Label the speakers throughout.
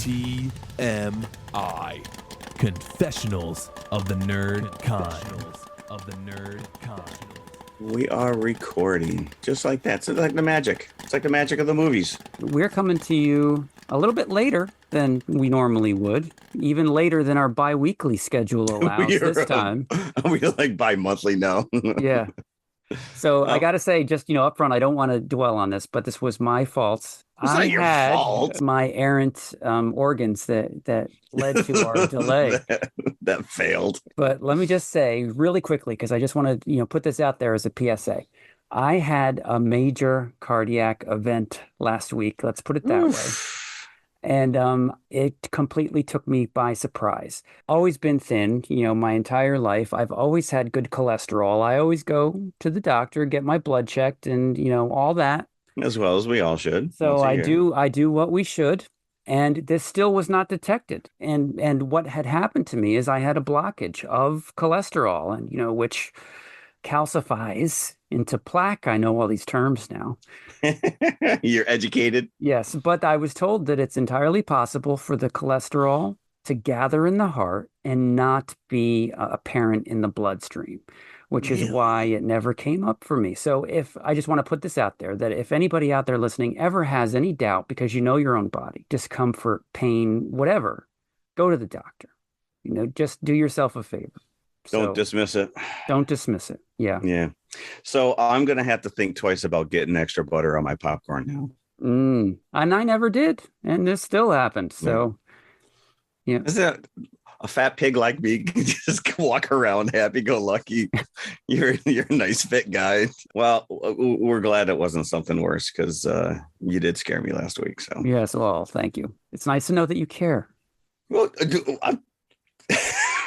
Speaker 1: TMI. Confessionals of the Nerd Con.
Speaker 2: We are recording just like that. So like the magic. It's like the magic of the movies.
Speaker 3: We're coming to you a little bit later than we normally would, even later than our bi-weekly schedule allows this time.
Speaker 2: We're like bi-monthly now.
Speaker 3: Yeah. So I got to say, just, up front, I don't want to dwell on this, but this was my fault.
Speaker 2: It's not your fault.
Speaker 3: My errant organs that led to our delay.
Speaker 2: that failed.
Speaker 3: But let me just say really quickly, because I just want to, put this out there as a PSA. I had a major cardiac event last week. Let's put it that way. And it completely took me by surprise. Always been thin, my entire life. I've always had good cholesterol. I always go to the doctor, get my blood checked, and all that.
Speaker 2: As well as we all should.
Speaker 3: So I do what we should. And this still was not detected. And what had happened to me is I had a blockage of cholesterol, and which calcifies into plaque. I know all these terms now.
Speaker 2: You're educated.
Speaker 3: Yes, but I was told that it's entirely possible for the cholesterol to gather in the heart and not be apparent in the bloodstream, which is why it never came up for me. So if I just want to put this out there, that if anybody out there listening ever has any doubt, because you know your own body, discomfort, pain, whatever, go to the doctor. Just do yourself a favor.
Speaker 2: Don't dismiss it.
Speaker 3: Don't dismiss it. Yeah.
Speaker 2: Yeah. So I'm going to have to think twice about getting extra butter on my popcorn now.
Speaker 3: And I never did. And this still happened. So, yeah.
Speaker 2: Is that a fat pig like me can just walk around happy-go-lucky? You're a nice fit guy. Well, we're glad it wasn't something worse, because you did scare me last week. So
Speaker 3: yes, well, thank you. It's nice to know that you care.
Speaker 2: Well,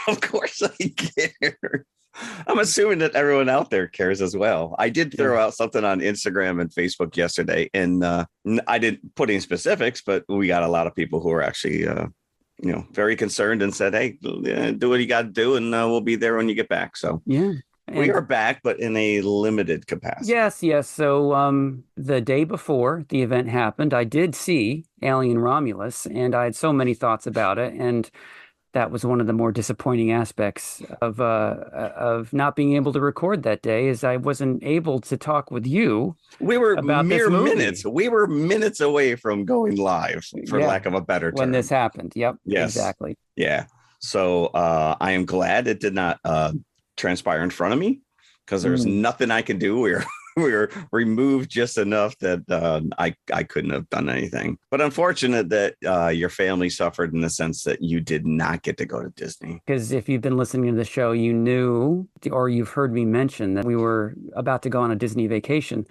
Speaker 2: of course I care. I'm assuming that everyone out there cares as well. I did throw out something on Instagram and Facebook yesterday, and I didn't put any specifics, but we got a lot of people who are actually, very concerned and said, hey, do what you got to do, and we'll be there when you get back. So
Speaker 3: yeah,
Speaker 2: we are back, but in a limited capacity.
Speaker 3: Yes. So the day before the event happened, I did see Alien Romulus, and I had so many thoughts about it. And that was one of the more disappointing aspects of not being able to record that day, is I wasn't able to talk with you.
Speaker 2: We were
Speaker 3: about
Speaker 2: mere minutes. We were minutes away from going live, for lack of a better term.
Speaker 3: When this happened. Yep.
Speaker 2: Yes.
Speaker 3: Exactly.
Speaker 2: Yeah. So I am glad it did not transpire in front of me, because there's nothing I can do. We were removed just enough that I couldn't have done anything. But unfortunate that your family suffered in the sense that you did not get to go to Disney.
Speaker 3: Because if you've been listening to the show, you knew, or you've heard me mention, that we were about to go on a Disney vacation.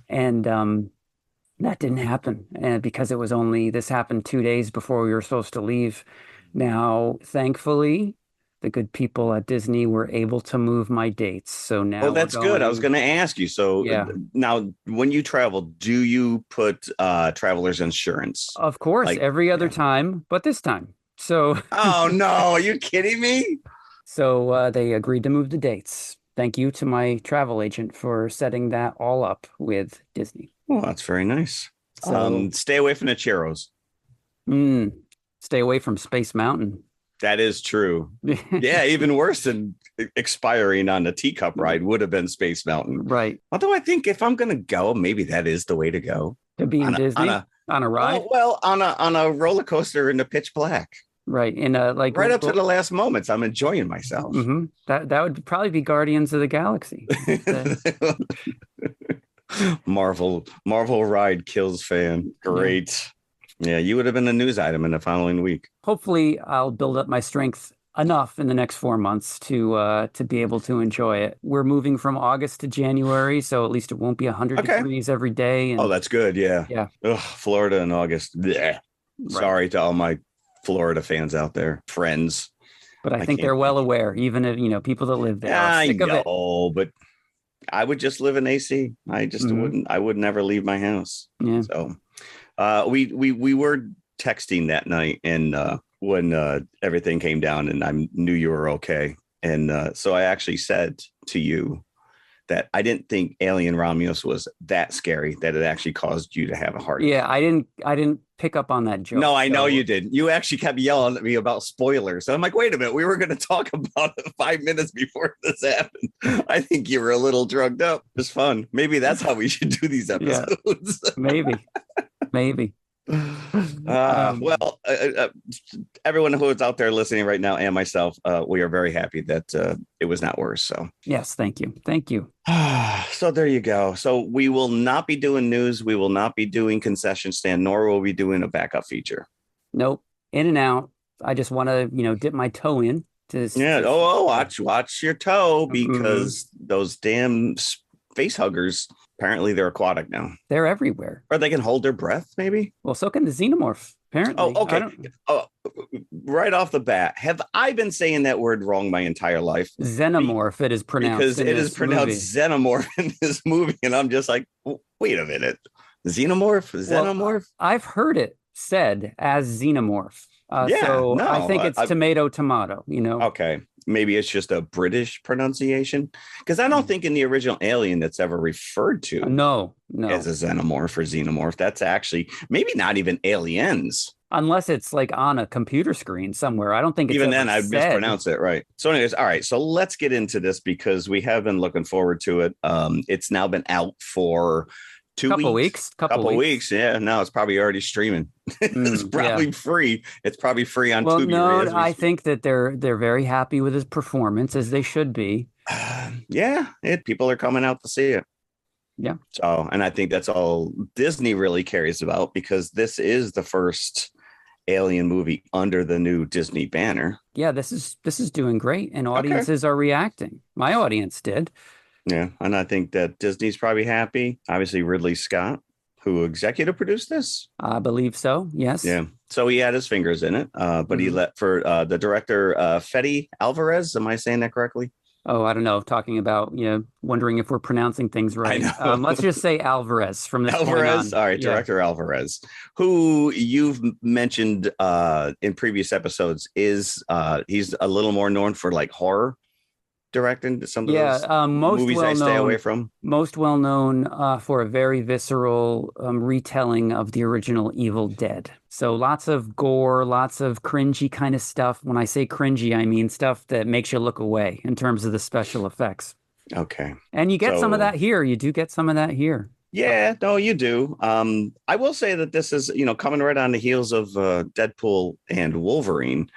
Speaker 3: And that didn't happen. And because this happened 2 days before we were supposed to leave. Now, thankfully, the good people at Disney were able to move my dates. So now
Speaker 2: that's good. I was going to ask you. So now when you travel, do you put traveler's insurance?
Speaker 3: Of course, every other time, but this time. So
Speaker 2: oh no, are you kidding me?
Speaker 3: So they agreed to move the dates. Thank you to my travel agent for setting that all up with Disney.
Speaker 2: Well, that's very nice. So, stay away from the churros.
Speaker 3: Stay away from Space Mountain.
Speaker 2: That is true. Yeah, even worse than expiring on the teacup ride would have been Space Mountain.
Speaker 3: Right.
Speaker 2: Although I think if I'm going to go, maybe that is the way to go.
Speaker 3: To be in Disney? On a ride?
Speaker 2: Oh, well, on a roller coaster in the pitch black.
Speaker 3: Right. In
Speaker 2: right up to the last moments. I'm enjoying myself.
Speaker 3: Mm-hmm. That would probably be Guardians of the Galaxy.
Speaker 2: Marvel ride kills fan. Great. Yeah, you would have been a news item in the following week.
Speaker 3: Hopefully, I'll build up my strength enough in the next 4 months to be able to enjoy it. We're moving from August to January, so at least it won't be 100 degrees every day. And,
Speaker 2: that's good. Yeah.
Speaker 3: Yeah.
Speaker 2: Ugh, Florida in August. Right. Sorry to all my Florida fans out there, friends.
Speaker 3: But I think they're well aware, even if people that live there.
Speaker 2: I know, but I would just live in AC. I just wouldn't. I would never leave my house.
Speaker 3: Yeah.
Speaker 2: So. We were texting that night, and when everything came down, and I knew you were okay, and so I actually said to you that I didn't think Alien Romulus was that scary that it actually caused you to have a heart attack.
Speaker 3: Yeah, I didn't pick up on that joke.
Speaker 2: No, I know
Speaker 3: So,
Speaker 2: you did. You actually kept yelling at me about spoilers. And I'm like, wait a minute. We were going to talk about it 5 minutes before this happened. I think you were a little drugged up. It was fun. Maybe that's how we should do these
Speaker 3: yeah,
Speaker 2: episodes.
Speaker 3: maybe.
Speaker 2: Well, everyone who is out there listening right now and myself, we are very happy that it was not worse. So,
Speaker 3: yes, thank you. Thank you.
Speaker 2: so there you go. So we will not be doing news. We will not be doing concession stand, nor will we be doing a backup feature.
Speaker 3: Nope. In and out. I just want to, dip my toe in.
Speaker 2: Yeah. Watch your toe, because those damn face huggers, apparently they're aquatic now.
Speaker 3: They're everywhere.
Speaker 2: Or they can hold their breath, maybe.
Speaker 3: Well, so can the xenomorph, apparently.
Speaker 2: Oh, okay. Right off the bat, have I been saying that word wrong my entire life?
Speaker 3: Xenomorph, it is pronounced.
Speaker 2: Because it is pronounced xenomorph in this movie. And I'm just like, wait a minute. Xenomorph?
Speaker 3: Well, I've heard it said as xenomorph. I think it's tomato.
Speaker 2: Okay. Maybe it's just a British pronunciation, because I don't think in the original Alien that's ever referred to
Speaker 3: no
Speaker 2: as a xenomorph or xenomorph. That's actually maybe not even aliens.
Speaker 3: Unless it's like on a computer screen somewhere. I don't think it's
Speaker 2: even then I'd mispronounce it. Right. So anyways, all right. So let's get into this, because we have been looking forward to it. It's now been out for couple weeks. Yeah, no, it's probably already streaming. It's probably free. It's probably free on Tubi.
Speaker 3: No, I think that they're very happy with his performance, as they should be.
Speaker 2: People are coming out to see it.
Speaker 3: Yeah.
Speaker 2: So, and I think that's all Disney really cares about, because this is the first Alien movie under the new Disney banner.
Speaker 3: Yeah, this is doing great, and audiences are reacting. My audience did.
Speaker 2: Yeah, and I think that Disney's probably happy. Obviously, Ridley Scott, who executive produced this.
Speaker 3: I believe so, yes.
Speaker 2: Yeah, so he had his fingers in it, but he let for the director, Fede Alvarez. Am I saying that correctly?
Speaker 3: Oh, I don't know. Talking about, wondering if we're pronouncing things right. Let's just say Alvarez from this
Speaker 2: Alvarez.
Speaker 3: point on.
Speaker 2: All right, Director Alvarez, who you've mentioned in previous episodes, is he's a little more known for like horror directing some of those movies I stay away from.
Speaker 3: Most well known for a very visceral retelling of the original Evil Dead. So lots of gore, lots of cringy kind of stuff. When I say cringy, I mean stuff that makes you look away in terms of the special effects.
Speaker 2: Okay.
Speaker 3: And you get some of that here. You do get some of that here.
Speaker 2: Yeah, no, you do. I will say that this is, coming right on the heels of Deadpool and Wolverine.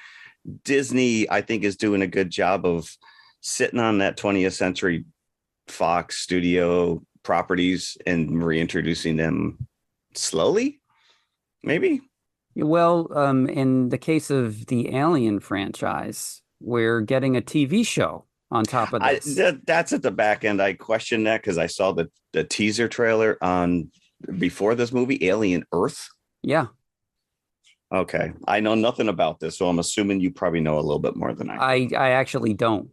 Speaker 2: Disney, I think, is doing a good job of sitting on that 20th Century Fox studio properties and reintroducing them slowly, maybe.
Speaker 3: Well, in the case of the Alien franchise, we're getting a TV show on top of this.
Speaker 2: That's at the back end. I question that because I saw the teaser trailer on before this movie, Alien Earth.
Speaker 3: Yeah.
Speaker 2: Okay. I know nothing about this, so I'm assuming you probably know a little bit more than I do.
Speaker 3: I actually don't.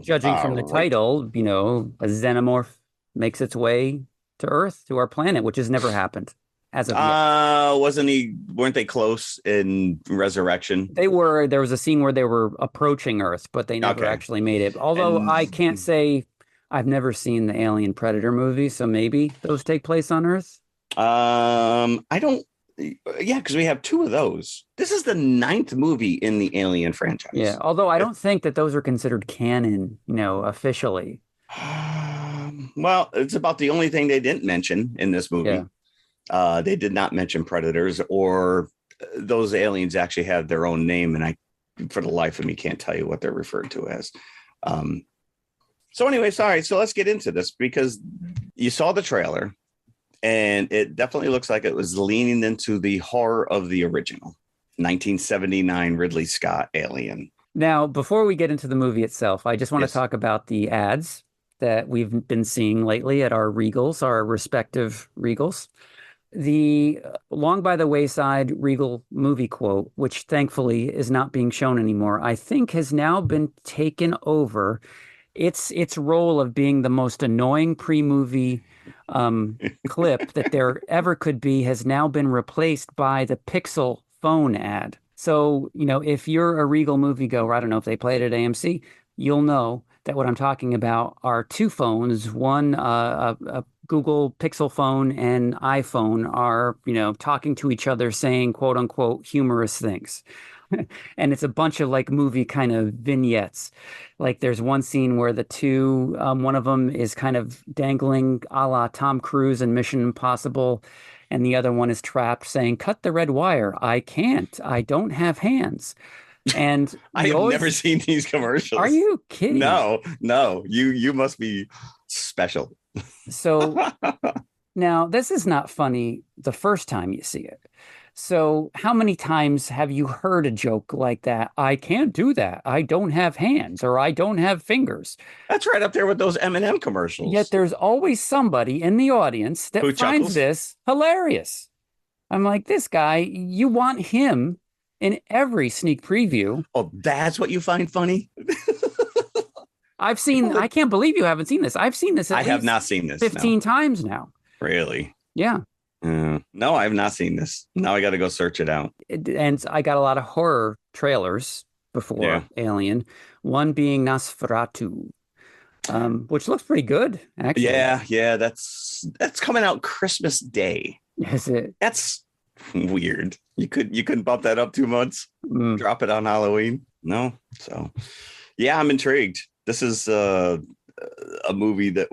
Speaker 3: Judging from the title, a xenomorph makes its way to Earth, to our planet, which has never happened as of yet.
Speaker 2: Weren't they close in Resurrection?
Speaker 3: They were. There was a scene where they were approaching Earth, but they never actually made it. Although I can't say I've never seen the Alien Predator movie, so maybe those take place on Earth.
Speaker 2: I don't. Yeah, because we have two of those. This is the 9th movie in the Alien franchise.
Speaker 3: Yeah, although I don't think that those are considered canon, officially.
Speaker 2: Well, it's about the only thing they didn't mention in this movie. Yeah. They did not mention predators, or those aliens actually have their own name, and I, for the life of me, can't tell you what they're referred to as. So anyway, sorry. So let's get into this, because you saw the trailer. And it definitely looks like it was leaning into the horror of the original 1979 Ridley Scott Alien.
Speaker 3: Now, before we get into the movie itself, I just want to talk about the ads that we've been seeing lately at our Regals, our respective Regals. The Long by the Wayside Regal movie quote, which thankfully is not being shown anymore, I think has now been taken over. Its role of being the most annoying pre-movie clip that there ever could be has now been replaced by the Pixel phone ad. So, if you're a Regal moviegoer, I don't know if they play it at AMC, you'll know that what I'm talking about are two phones, one a Google Pixel phone and iPhone are, talking to each other saying quote unquote humorous things. And it's a bunch of like movie kind of vignettes. Like there's one scene where the two, one of them is kind of dangling a la Tom Cruise in Mission Impossible, and the other one is trapped saying, "Cut the red wire. I can't. I don't have hands." And
Speaker 2: I have never seen these commercials.
Speaker 3: Are you kidding?
Speaker 2: No. You must be special.
Speaker 3: So now this is not funny the first time you see it. So how many times have you heard a joke like that? I can't do that. I don't have hands, or I don't have fingers.
Speaker 2: That's right up there with those M&M commercials.
Speaker 3: Yet there's always somebody in the audience that finds this hilarious. I'm like, this guy, you want him in every sneak preview.
Speaker 2: Oh, that's what you find funny?
Speaker 3: I can't believe you haven't seen this. I've seen this.
Speaker 2: I have not seen this
Speaker 3: 15 times now.
Speaker 2: Really?
Speaker 3: Yeah.
Speaker 2: No, I have not seen this. Now I got to go search it out.
Speaker 3: And I got a lot of horror trailers before Alien, one being Nosferatu, which looks pretty good, actually.
Speaker 2: Yeah, that's coming out Christmas Day.
Speaker 3: Is it?
Speaker 2: That's weird. You couldn't bump that up 2 months, drop it on Halloween. No. So yeah, I'm intrigued. This is a movie that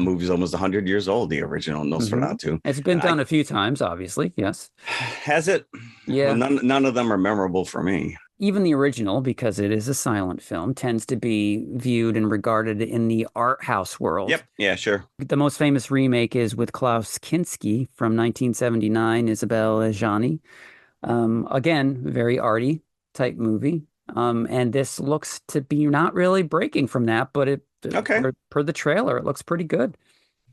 Speaker 2: movie's almost 100 years old, the original Nosferatu.
Speaker 3: It's been done a few times, obviously. Yes.
Speaker 2: Has it?
Speaker 3: Yeah.
Speaker 2: Well, none of them are memorable for me.
Speaker 3: Even the original, because it is a silent film, tends to be viewed and regarded in the art house world.
Speaker 2: Yep. Yeah, sure.
Speaker 3: The most famous remake is with Klaus Kinski from 1979, Isabelle Adjani. Again, very arty type movie. And this looks to be not really breaking from that, but per the trailer, it looks pretty good.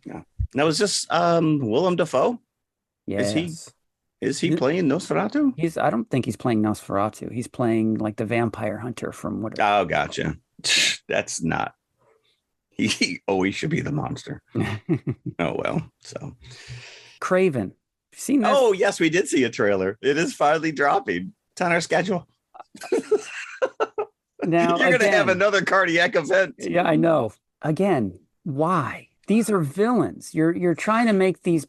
Speaker 2: Yeah. Now, is this Willem Dafoe?
Speaker 3: Yes.
Speaker 2: Is he playing Nosferatu?
Speaker 3: I don't think he's playing Nosferatu. He's playing like the vampire hunter from what?
Speaker 2: Oh, gotcha. That's not. He always should be the monster. Oh well. So,
Speaker 3: Craven. Seen this?
Speaker 2: Oh yes, we did see a trailer. It is finally dropping. It's on our schedule.
Speaker 3: Now
Speaker 2: you're gonna have another cardiac event.
Speaker 3: Yeah, I know. Again, why? These are villains. You're trying to make these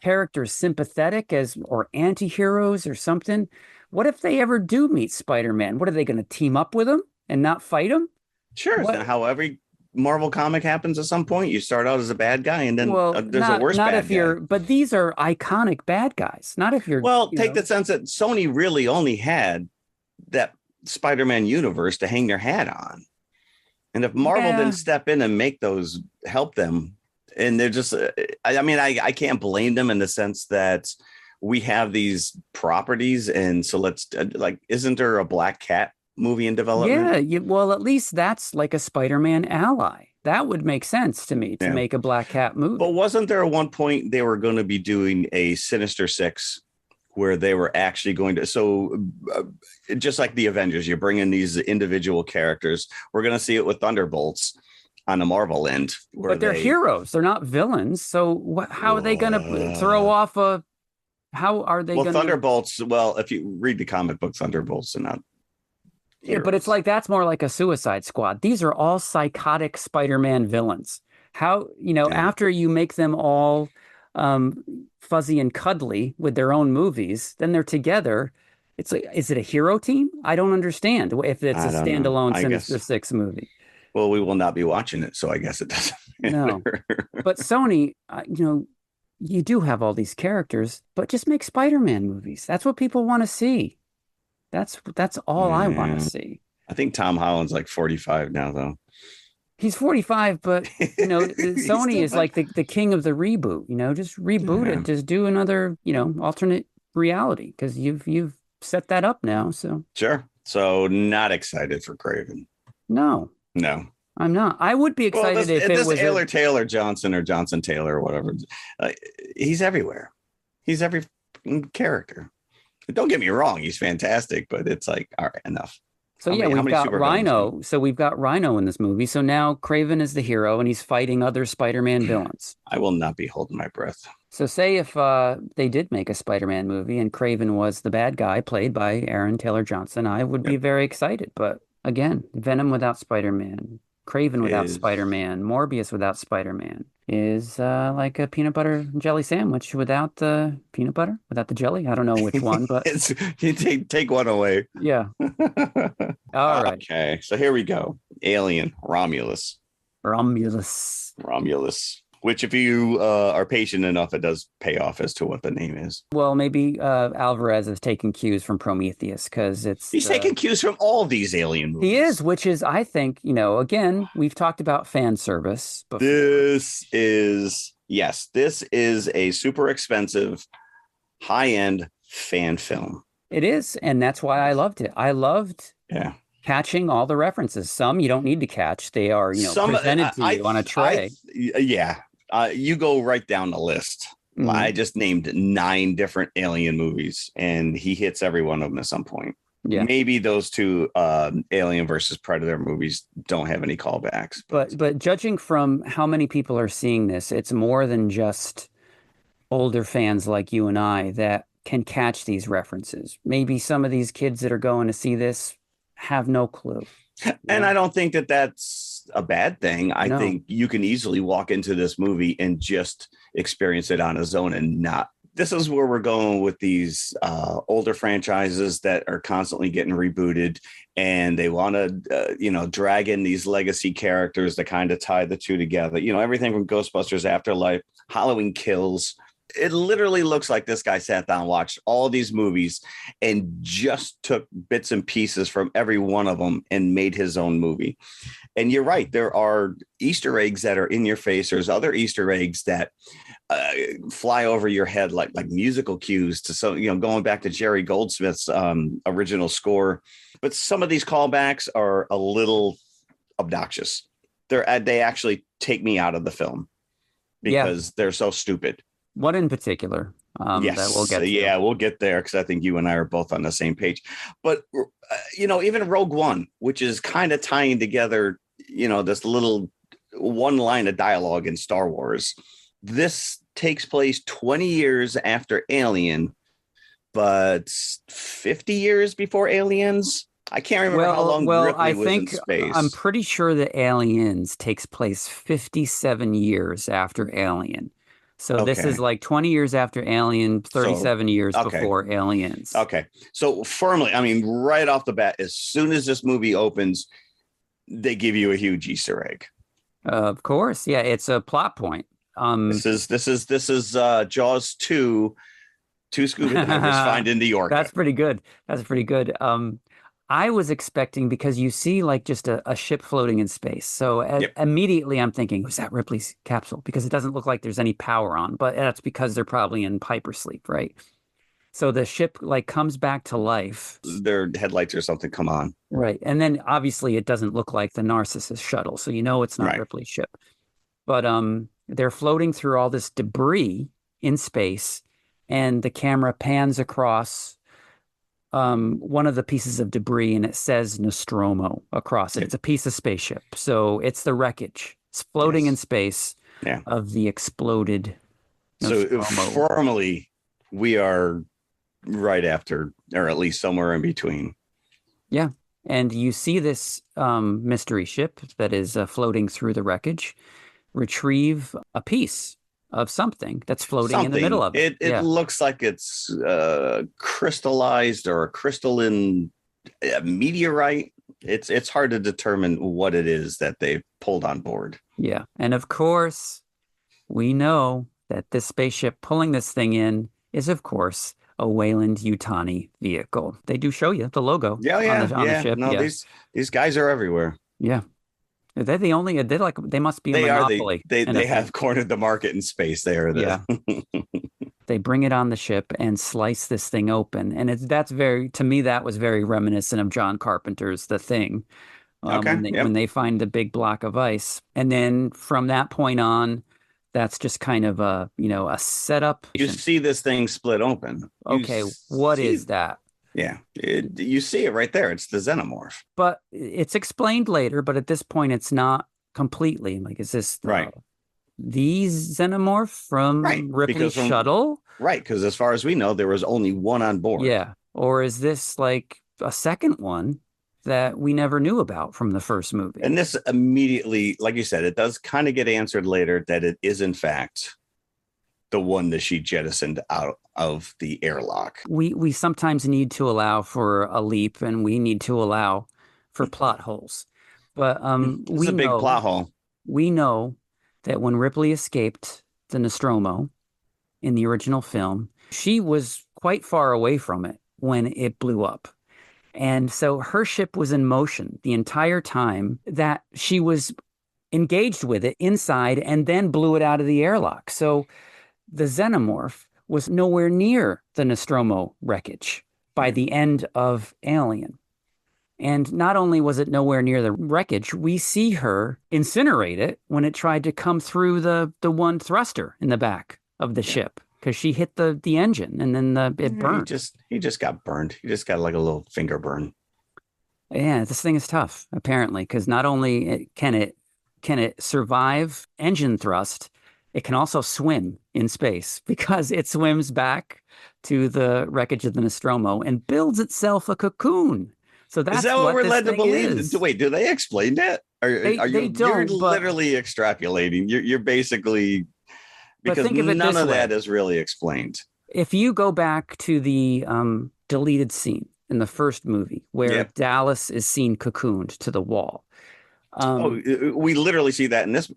Speaker 3: characters sympathetic or anti-heroes or something. What if they ever do meet Spider-Man? What are they going to team up with him and not fight him?
Speaker 2: Sure. Is that how every Marvel comic happens at some point? You start out as a bad guy and then there's a worse bad guy.
Speaker 3: But these are iconic bad guys. Not if you're
Speaker 2: take the sense that Sony really only had that Spider-Man universe to hang their hat on. And if Marvel didn't step in and help them, and they're just, I can't blame them in the sense that we have these properties. And so isn't there a Black Cat movie in development?
Speaker 3: Yeah. Well, at least that's like a Spider-Man ally. That would make sense to me to make a Black Cat movie.
Speaker 2: But wasn't there at one point they were going to be doing a Sinister Six where they were actually going to, just like the Avengers, you bring in these individual characters. We're going to see it with Thunderbolts on the Marvel end.
Speaker 3: But they're heroes. They're not villains. So how are they going to throw off how are they going to?
Speaker 2: Thunderbolts, if you read the comic book, Thunderbolts are not heroes.
Speaker 3: Yeah, but it's like, that's more like a Suicide Squad. These are all psychotic Spider-Man villains. How, after you make them all fuzzy and cuddly with their own movies, then they're together. It's like, is it a hero team? I don't understand if it's a standalone Sinister Six movie.
Speaker 2: Well, we will not be watching it, so I guess it doesn't matter.
Speaker 3: No, but Sony, you do have all these characters, but just make Spider-Man movies. That's what people want to see. That's all I want to see.
Speaker 2: I think Tom Holland's like 45 now, though.
Speaker 3: He's 45, but Sony is like the king of the reboot. Just reboot it. Just do another, alternate reality, because you've set that up now. So
Speaker 2: sure. So not excited for Craven.
Speaker 3: No, I'm not. I would be excited if it was
Speaker 2: Taylor Johnson or Johnson Taylor or whatever. He's everywhere. He's every character. Don't get me wrong. He's fantastic, but it's like, all right, enough.
Speaker 3: So we've got Rhino. So we've got Rhino in this movie. So now Craven is the hero and he's fighting other Spider-Man villains.
Speaker 2: I will not be holding my breath.
Speaker 3: So say if they did make a Spider-Man movie and Craven was the bad guy played by Aaron Taylor Johnson, I would be very excited. But again, Venom without Spider-Man, Craven without Spider-Man, Morbius without Spider-Man. is like a peanut butter and jelly sandwich without the peanut butter, without the jelly. I don't know which one, but
Speaker 2: It's you take one away.
Speaker 3: yeah. All right.
Speaker 2: Okay, so here we go. Alien Romulus.
Speaker 3: Romulus.
Speaker 2: Romulus. Which, if you are patient enough, it does pay off as to what the name is.
Speaker 3: Well, maybe Alvarez is taking cues from Prometheus because
Speaker 2: He's taking cues from all these alien movies.
Speaker 3: he is, which is, I think, again, we've talked about fan service before.
Speaker 2: This is a super expensive, high-end fan film.
Speaker 3: It is, and that's why I loved it. I loved catching all the references. Some you don't need to catch; they are, presented to you on a tray.
Speaker 2: You go right down the list. Mm-hmm. I just named 9 different alien movies, and he hits every one of them at some point. Yeah. Maybe those 2 Alien versus Predator movies don't have any callbacks.
Speaker 3: But judging from how many people are seeing this, it's more than just older fans like you and I that can catch these references. Maybe some of these kids that are going to see this have no clue.
Speaker 2: And I don't think that that's a bad thing. I think you can easily walk into this movie and just experience it on its own and not. This is where we're going with these older franchises that are constantly getting rebooted, and they want to, drag in these legacy characters to kind of tie the two together. Everything from Ghostbusters Afterlife, Halloween Kills. It literally looks like this guy sat down, watched all these movies, and just took bits and pieces from every one of them and made his own movie. And you're right. There are Easter eggs that are in your face. There's other Easter eggs that fly over your head like musical cues to going back to Jerry Goldsmith's original score. But some of these callbacks are a little obnoxious. They actually take me out of the film because they're so stupid.
Speaker 3: What in particular?
Speaker 2: Yes.
Speaker 3: That we'll get to.
Speaker 2: Yeah, we'll get there because I think you and I are both on the same page. But, even Rogue One, which is kind of tying together, this little one line of dialogue in Star Wars. This takes place 20 years after Alien, but 50 years before Aliens. I can't remember how long Ripley was in space.
Speaker 3: I'm pretty sure that Aliens takes place 57 years after Alien. So this is like 20 years after Alien, 37 years before Aliens.
Speaker 2: Okay. So firmly, right off the bat, as soon as this movie opens, they give you a huge Easter egg.
Speaker 3: Of course. Yeah, it's a plot point.
Speaker 2: This is Jaws 2, 2 scuba divers find in New York.
Speaker 3: That's pretty good. I was expecting, because you see like just a ship floating in space. So immediately I'm thinking, was that Ripley's capsule? Because it doesn't look like there's any power on, but that's because they're probably in hypersleep, right? So the ship like comes back to life.
Speaker 2: Their headlights or something come on.
Speaker 3: Right. And then obviously it doesn't look like the Narcissus shuttle. So it's not Ripley's ship. But they're floating through all this debris in space, and the camera pans across one of the pieces of debris, and it says Nostromo across it. It's a piece of spaceship. So it's the wreckage. It's floating in space of the exploded Nostromo.
Speaker 2: So formally, we are right after, or at least somewhere in between.
Speaker 3: Yeah. And you see this mystery ship that is floating through the wreckage retrieve a piece of something that's floating in the middle of it.
Speaker 2: It looks like it's crystallized or a crystalline meteorite. It's hard to determine what it is that they've pulled on board.
Speaker 3: Yeah. And of course, we know that this spaceship pulling this thing in is, of course, a Weyland-Yutani vehicle. They do show you the logo on the ship.
Speaker 2: No, these guys are everywhere.
Speaker 3: Yeah. They're the only, they must be a monopoly.
Speaker 2: They have cornered the market in space. They are there.
Speaker 3: Yeah. They bring it on the ship and slice this thing open. And to me, that was very reminiscent of John Carpenter's The Thing. When they find the big block of ice. And then from that point on, that's just kind of a setup.
Speaker 2: You see this thing split open.
Speaker 3: Okay. What is that?
Speaker 2: Yeah, you see it right there. It's the xenomorph.
Speaker 3: But it's explained later, but at this point, it's not completely. Like, is this the xenomorph from Ripley's shuttle?
Speaker 2: Right, because as far as we know, there was only one on board.
Speaker 3: Yeah. Or is this like a second one that we never knew about from the first movie.
Speaker 2: And this immediately, like you said, it does kind of get answered later that it is, in fact, the one that she jettisoned out of the airlock.
Speaker 3: We sometimes need to allow for a leap, and we need to allow for plot holes. But
Speaker 2: It's a big plot hole.
Speaker 3: We know that when Ripley escaped the Nostromo in the original film, she was quite far away from it when it blew up. And so her ship was in motion the entire time that she was engaged with it inside, and then blew it out of the airlock. So the xenomorph was nowhere near the Nostromo wreckage by the end of Alien. And not only was it nowhere near the wreckage, we see her incinerate it when it tried to come through the one thruster in the back of the ship, because she hit the engine, and then it burned.
Speaker 2: He just got burned. He just got like a little finger burn.
Speaker 3: Yeah, this thing is tough, apparently, because not only can it survive engine thrust, it can also swim in space, because it swims back to the wreckage of the Nostromo and builds itself a cocoon. So that's
Speaker 2: is that what we're led to believe?
Speaker 3: Is.
Speaker 2: Wait, do they explain that? You're literally extrapolating. You're basically, because none of that is really explained.
Speaker 3: If you go back to the deleted scene in the first movie where Dallas is seen cocooned to the wall.
Speaker 2: We literally see that in this.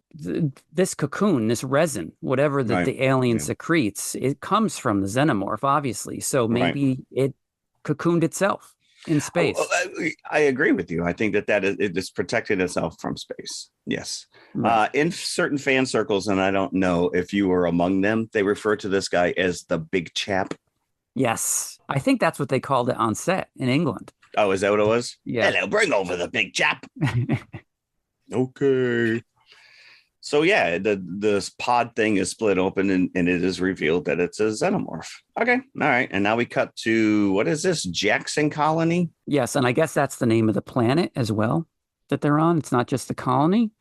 Speaker 3: This cocoon, this resin, whatever the alien secretes, it comes from the xenomorph, obviously. So maybe it cocooned itself in space.
Speaker 2: I agree with you. I think that it is protecting itself from space. Yes. Right. In certain fan circles, and I don't know if you were among them, they refer to this guy as the big chap.
Speaker 3: Yes. I think that's what they called it on set in England.
Speaker 2: Oh, is that what it was?
Speaker 3: Yeah.
Speaker 2: Hello, bring over the big chap. Okay. So yeah, this pod thing is split open, and it is revealed that it's a xenomorph. Okay. All right. And now we cut to, what is this? Jackson Colony?
Speaker 3: Yes. And I guess that's the name of the planet as well that they're on. It's not just the colony.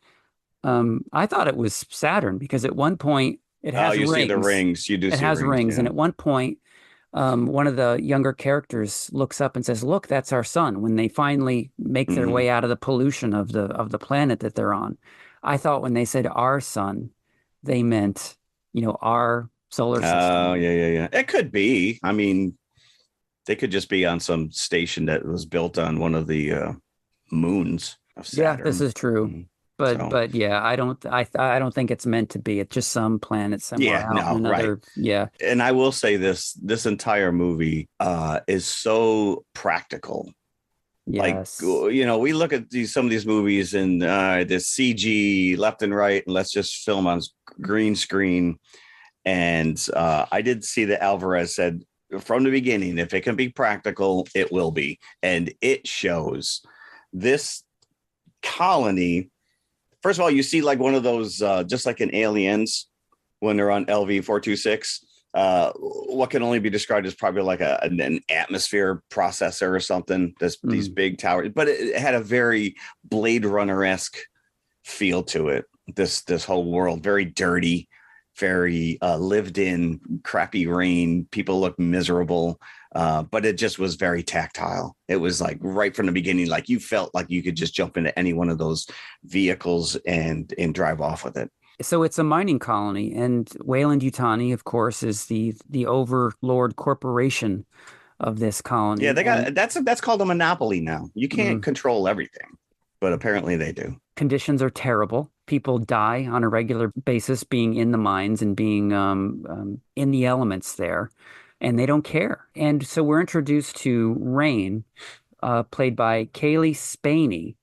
Speaker 3: I thought it was Saturn, because at one point it has rings.
Speaker 2: See the rings. You do see
Speaker 3: it has rings.
Speaker 2: Yeah.
Speaker 3: And at one point, one of the younger characters looks up and says, "Look, that's our sun," when they finally make their way out of the pollution of the planet that they're on. I thought when they said our sun, they meant, our solar system.
Speaker 2: Oh, yeah. It could be. I mean, they could just be on some station that was built on one of the moons of Saturn.
Speaker 3: Yeah, this is true. But yeah, I don't think it's meant to be. It's just some planet somewhere out. Right. Yeah.
Speaker 2: And I will say this entire movie is so practical.
Speaker 3: Yes.
Speaker 2: Like, we look at some of these movies and there's CG left and right, and let's just film on green screen. And I did see that Alvarez said from the beginning, if it can be practical, it will be. And it shows. This colony, first of all, you see like one of those, just like in Aliens, when they're on LV-426, what can only be described as probably like an atmosphere processor or something. These big towers, but it had a very Blade Runner-esque feel to it. This whole world, very dirty, very lived in, crappy rain. People look miserable, but it just was very tactile. It was like right from the beginning, like you felt like you could just jump into any one of those vehicles and drive off with it.
Speaker 3: So it's a mining colony, and Weyland-Yutani, of course, is the overlord corporation of this colony.
Speaker 2: Yeah, that's called a monopoly now. You can't control everything, but apparently they do.
Speaker 3: Conditions are terrible. People die on a regular basis being in the mines and being in the elements there, and they don't care. And so we're introduced to Rain, played by Kaylee Spaney,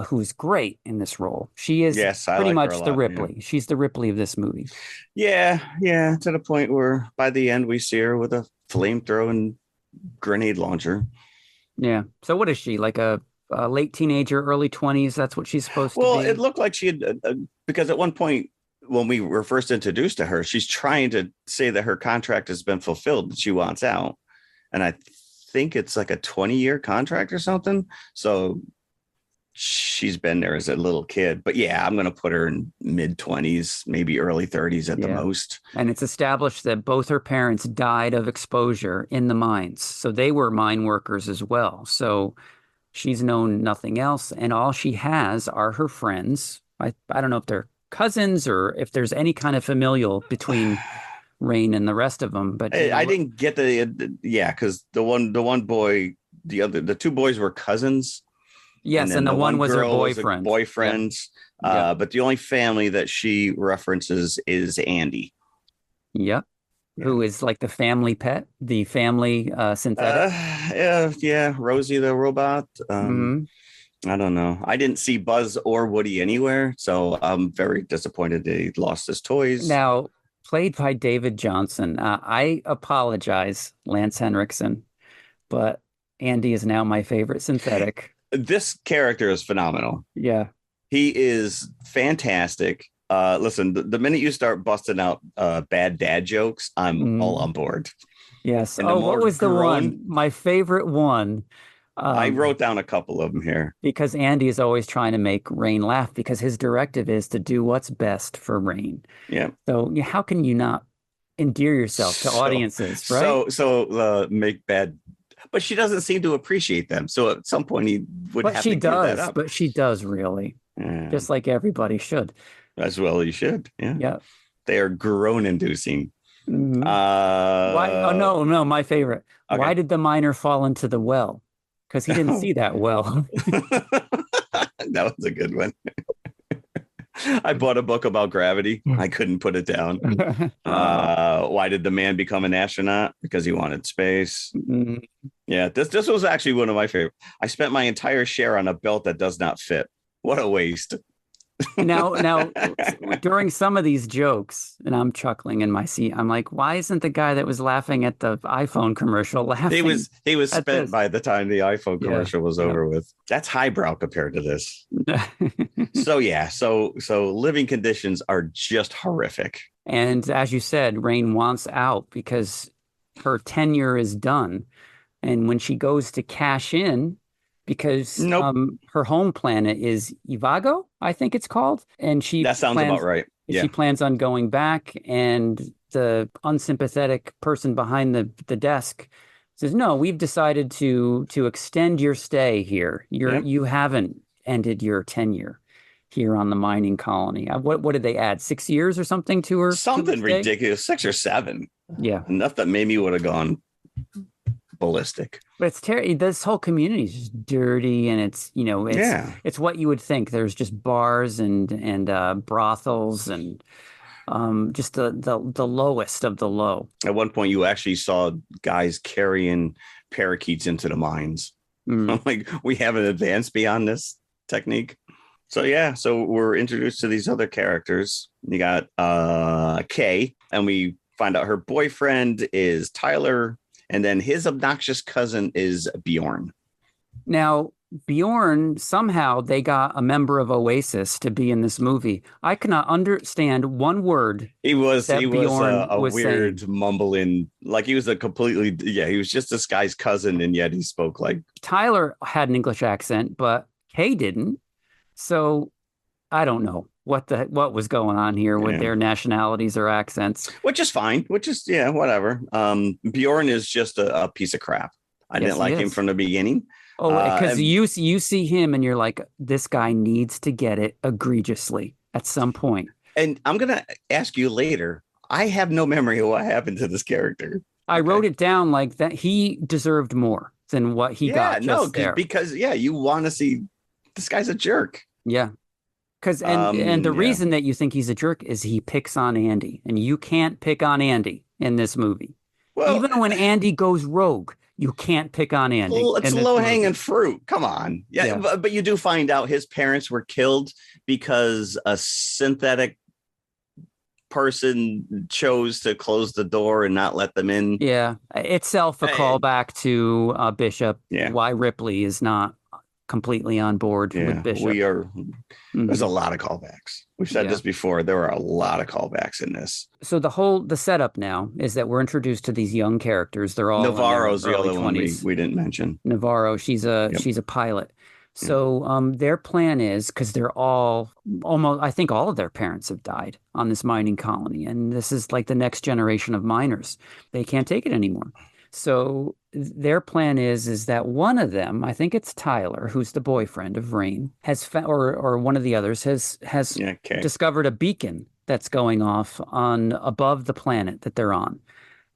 Speaker 3: who's great in this role. She is pretty much the Ripley. Yeah. She's the Ripley of this movie.
Speaker 2: Yeah, to the point where by the end we see her with a flamethrowing grenade launcher.
Speaker 3: Yeah. So what is she, like a late teenager, early 20s? That's what she's supposed to be?
Speaker 2: Well, it looked like she had, because at one point when we were first introduced to her, she's trying to say that her contract has been fulfilled, but she wants out. And I think it's like a 20-year contract or something. So she's been there as a little kid, but yeah, I'm going to put her in mid-20s, maybe early 30s at the most.
Speaker 3: And it's established that both her parents died of exposure in the mines. So they were mine workers as well. So She's known nothing else, and all she has are her friends. I don't know if they're cousins or if there's any kind of familial between Rain and the rest of them. But
Speaker 2: I didn't get yeah, because the one boy, the two boys were cousins.
Speaker 3: Yes, and the one was her boyfriend.
Speaker 2: Boyfriend.
Speaker 3: Yep.
Speaker 2: But the only family that she references is Andy.
Speaker 3: Yep.
Speaker 2: Yeah.
Speaker 3: Who is like the family pet, the family synthetic.
Speaker 2: Yeah, Rosie the robot.
Speaker 3: Mhm.
Speaker 2: I don't know. I didn't see Buzz or Woody anywhere, so I'm very disappointed that he lost his toys.
Speaker 3: Now, played by David Johnson. I apologize, Lance Henriksen, but Andy is now my favorite synthetic.
Speaker 2: This character is phenomenal.
Speaker 3: Yeah.
Speaker 2: He is fantastic. Listen, the minute you start busting out bad dad jokes, I'm all on board.
Speaker 3: Yes.
Speaker 2: And
Speaker 3: what was the one? My favorite one.
Speaker 2: I wrote down a couple of them here.
Speaker 3: Because Andy is always trying to make Rain laugh because his directive is to do what's best for Rain.
Speaker 2: Yeah.
Speaker 3: So how can you not endear yourself to audiences, right?
Speaker 2: So make bad, but she doesn't seem to appreciate them. So at some point he would have to give that up.
Speaker 3: But she does really.
Speaker 2: Yeah.
Speaker 3: Just like everybody should.
Speaker 2: As well you should. Yeah.
Speaker 3: Yeah.
Speaker 2: They are groan inducing.
Speaker 3: Mm-hmm. Why? Oh no, my favorite. Okay. Why did the miner fall into the well? Because he didn't see that well.
Speaker 2: That was a good one. I bought a book about gravity. I couldn't put it down. Why did the man become an astronaut? Because he wanted space. Mm-hmm. Yeah, this was actually one of my favorite. I spent my entire share on a belt that does not fit. What a waste.
Speaker 3: Now, during some of these jokes, and I'm chuckling in my seat, I'm like, why isn't the guy that was laughing at the iPhone commercial laughing?
Speaker 2: He was spent by the time the iPhone commercial was over with. That's highbrow compared to this. So living conditions are just horrific.
Speaker 3: And as you said, Rain wants out because her tenure is done. And when she goes to cash in, because her home planet is Ivago, I think it's called. And that sounds
Speaker 2: about right. Yeah.
Speaker 3: She plans on going back, and the unsympathetic person behind the desk says, no, we've decided to extend your stay here. You haven't ended your tenure here on the mining colony. What did they add? 6 years or something to her?
Speaker 2: Something ridiculous, 6 or 7.
Speaker 3: Yeah.
Speaker 2: Enough that maybe would have gone ballistic.
Speaker 3: But it's terrible. This whole community is just dirty, and it's what you would think. There's just bars and brothels and just the lowest of the low. At
Speaker 2: one point, you actually saw guys carrying parakeets into the mines. I'm like, we haven't advanced beyond this technique. So we're introduced to these other characters. You got Kay, and we find out her boyfriend is Tyler. And then his obnoxious cousin is Bjorn.
Speaker 3: Now, Bjorn, somehow they got a member of Oasis to be in this movie. I cannot understand one word.
Speaker 2: He was a weird
Speaker 3: saying.
Speaker 2: Mumbling, like he was he was just this guy's cousin, and yet he spoke like...
Speaker 3: Tyler had an English accent, but Kay didn't. So I don't know what was going on here with their nationalities or accents.
Speaker 2: Which is fine. Whatever. Bjorn is just a piece of crap. I didn't like him from the beginning.
Speaker 3: Oh, because you see him and you're like, this guy needs to get it egregiously at some point.
Speaker 2: And I'm going to ask you later. I have no memory of what happened to this character.
Speaker 3: I wrote it down like that. He deserved more than what he got.
Speaker 2: Because you want to see this guy's a jerk.
Speaker 3: Yeah. Because the reason that you think he's a jerk is he picks on Andy, and you can't pick on Andy in this movie. Well, even when Andy goes rogue, you can't pick on Andy.
Speaker 2: It's low hanging fruit. Come on. Yeah. But you do find out his parents were killed because a synthetic person chose to close the door and not let them in.
Speaker 3: Yeah. Itself a callback to Bishop. Yeah. Why Ripley is not completely on board with Bishop.
Speaker 2: There's a lot of callbacks. We've said this before. There are a lot of callbacks in this.
Speaker 3: So the setup now is that we're introduced to these young characters. They're all
Speaker 2: Navarro's the other one we didn't mention.
Speaker 3: Navarro, she's a pilot. So their plan is, because they're all I think all of their parents have died on this mining colony, and this is like the next generation of miners. They can't take it anymore. So their plan is that one of them, I think it's Tyler, who's the boyfriend of Rain, has or one of the others has discovered a beacon that's going off on above the planet that they're on.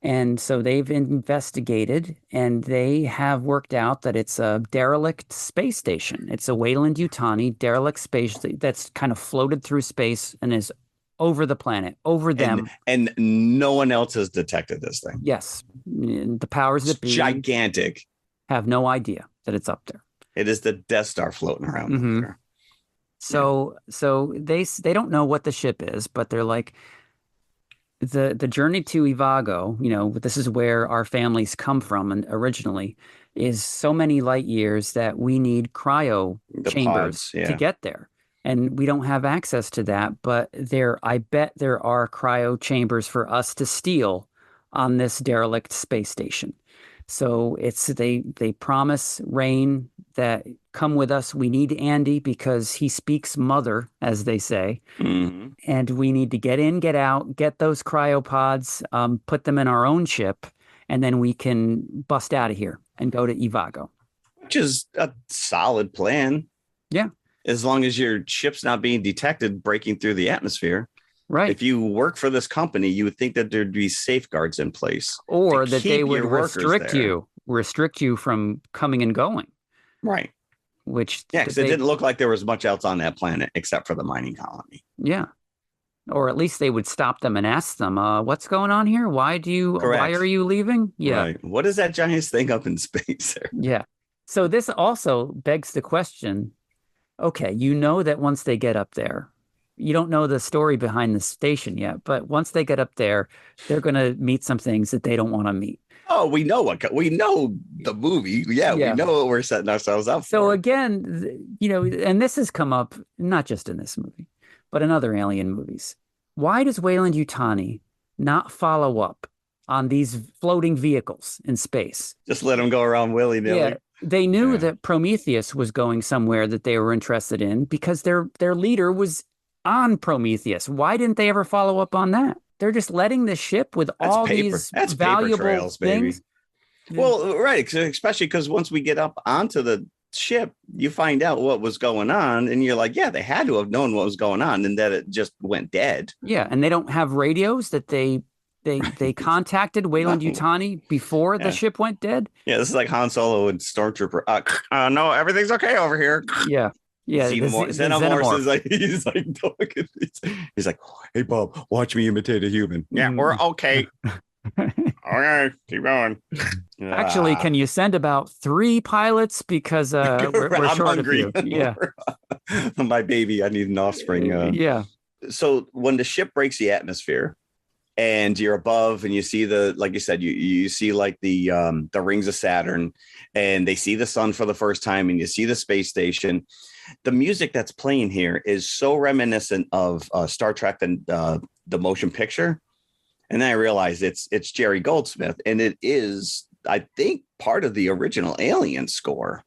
Speaker 3: And so they've investigated, and they have worked out that it's a derelict space station. It's a Weyland-Yutani derelict space that's kind of floated through space and is over the planet, over them.
Speaker 2: And no one else has detected this thing.
Speaker 3: Yes. The powers that be
Speaker 2: gigantic.
Speaker 3: Have no idea that it's up there.
Speaker 2: It is the Death Star floating around up there.
Speaker 3: So they don't know what the ship is, but they're like, the journey to Ivago, this is where our families come from, and originally is so many light years that we need cryo chambers to get there. And we don't have access to that, but I bet there are cryo chambers for us to steal on this derelict space station. So they promise Rain that come with us. We need Andy because he speaks mother, as they say. Mm-hmm. And we need to get in, get out, get those cryopods, put them in our own ship, and then we can bust out of here and go to Ivago.
Speaker 2: Which is a solid plan.
Speaker 3: Yeah.
Speaker 2: As long as your ship's not being detected breaking through the atmosphere.
Speaker 3: Right.
Speaker 2: If you work for this company, you would think that there'd be safeguards in place.
Speaker 3: Or that they would restrict you from coming and going.
Speaker 2: Right.
Speaker 3: Which
Speaker 2: because it didn't look like there was much else on that planet except for the mining colony.
Speaker 3: Yeah. Or at least they would stop them and ask them, what's going on here? Why are you leaving? Yeah.
Speaker 2: Right. What is that giant thing up in space there?
Speaker 3: Yeah. So this also begs the question, okay, that once they get up there, you don't know the story behind the station yet, but once they get up there, they're going to meet some things that they don't want to meet.
Speaker 2: Oh, we know the movie. Yeah, we know what we're setting ourselves up for.
Speaker 3: So again, and this has come up not just in this movie, but in other alien movies. Why does Weyland-Yutani not follow up on these floating vehicles in space?
Speaker 2: Just let them go around willy-nilly.
Speaker 3: Yeah, they knew that Prometheus was going somewhere that they were interested in because their leader was on Prometheus. Why didn't they ever follow up on that? They're just letting the ship with these valuable trails, things.
Speaker 2: Baby. Well, right, especially because once we get up onto the ship, you find out what was going on, and you're like, yeah, they had to have known what was going on, and that it just went dead.
Speaker 3: Yeah, and they don't have radios that they contacted Weyland-Yutani before the ship went dead.
Speaker 2: Yeah, this is like Han Solo and Stormtrooper. No, everything's okay over here.
Speaker 3: Yeah. Yeah,
Speaker 2: Xenomorph is like he's like, hey Bob, watch me imitate a human. Yeah, we're okay. Okay, keep going.
Speaker 3: Actually, can you send about 3 pilots because we're short hungry. Of you? Yeah,
Speaker 2: my baby, I need an offspring.
Speaker 3: Yeah.
Speaker 2: So when the ship breaks the atmosphere, and you're above, and you see like you said, you see like the rings of Saturn, and they see the sun for the first time, and you see the space station. The music that's playing here is so reminiscent of Star Trek and the motion picture. And then I realized it's Jerry Goldsmith, and it is, I think, part of the original Alien score.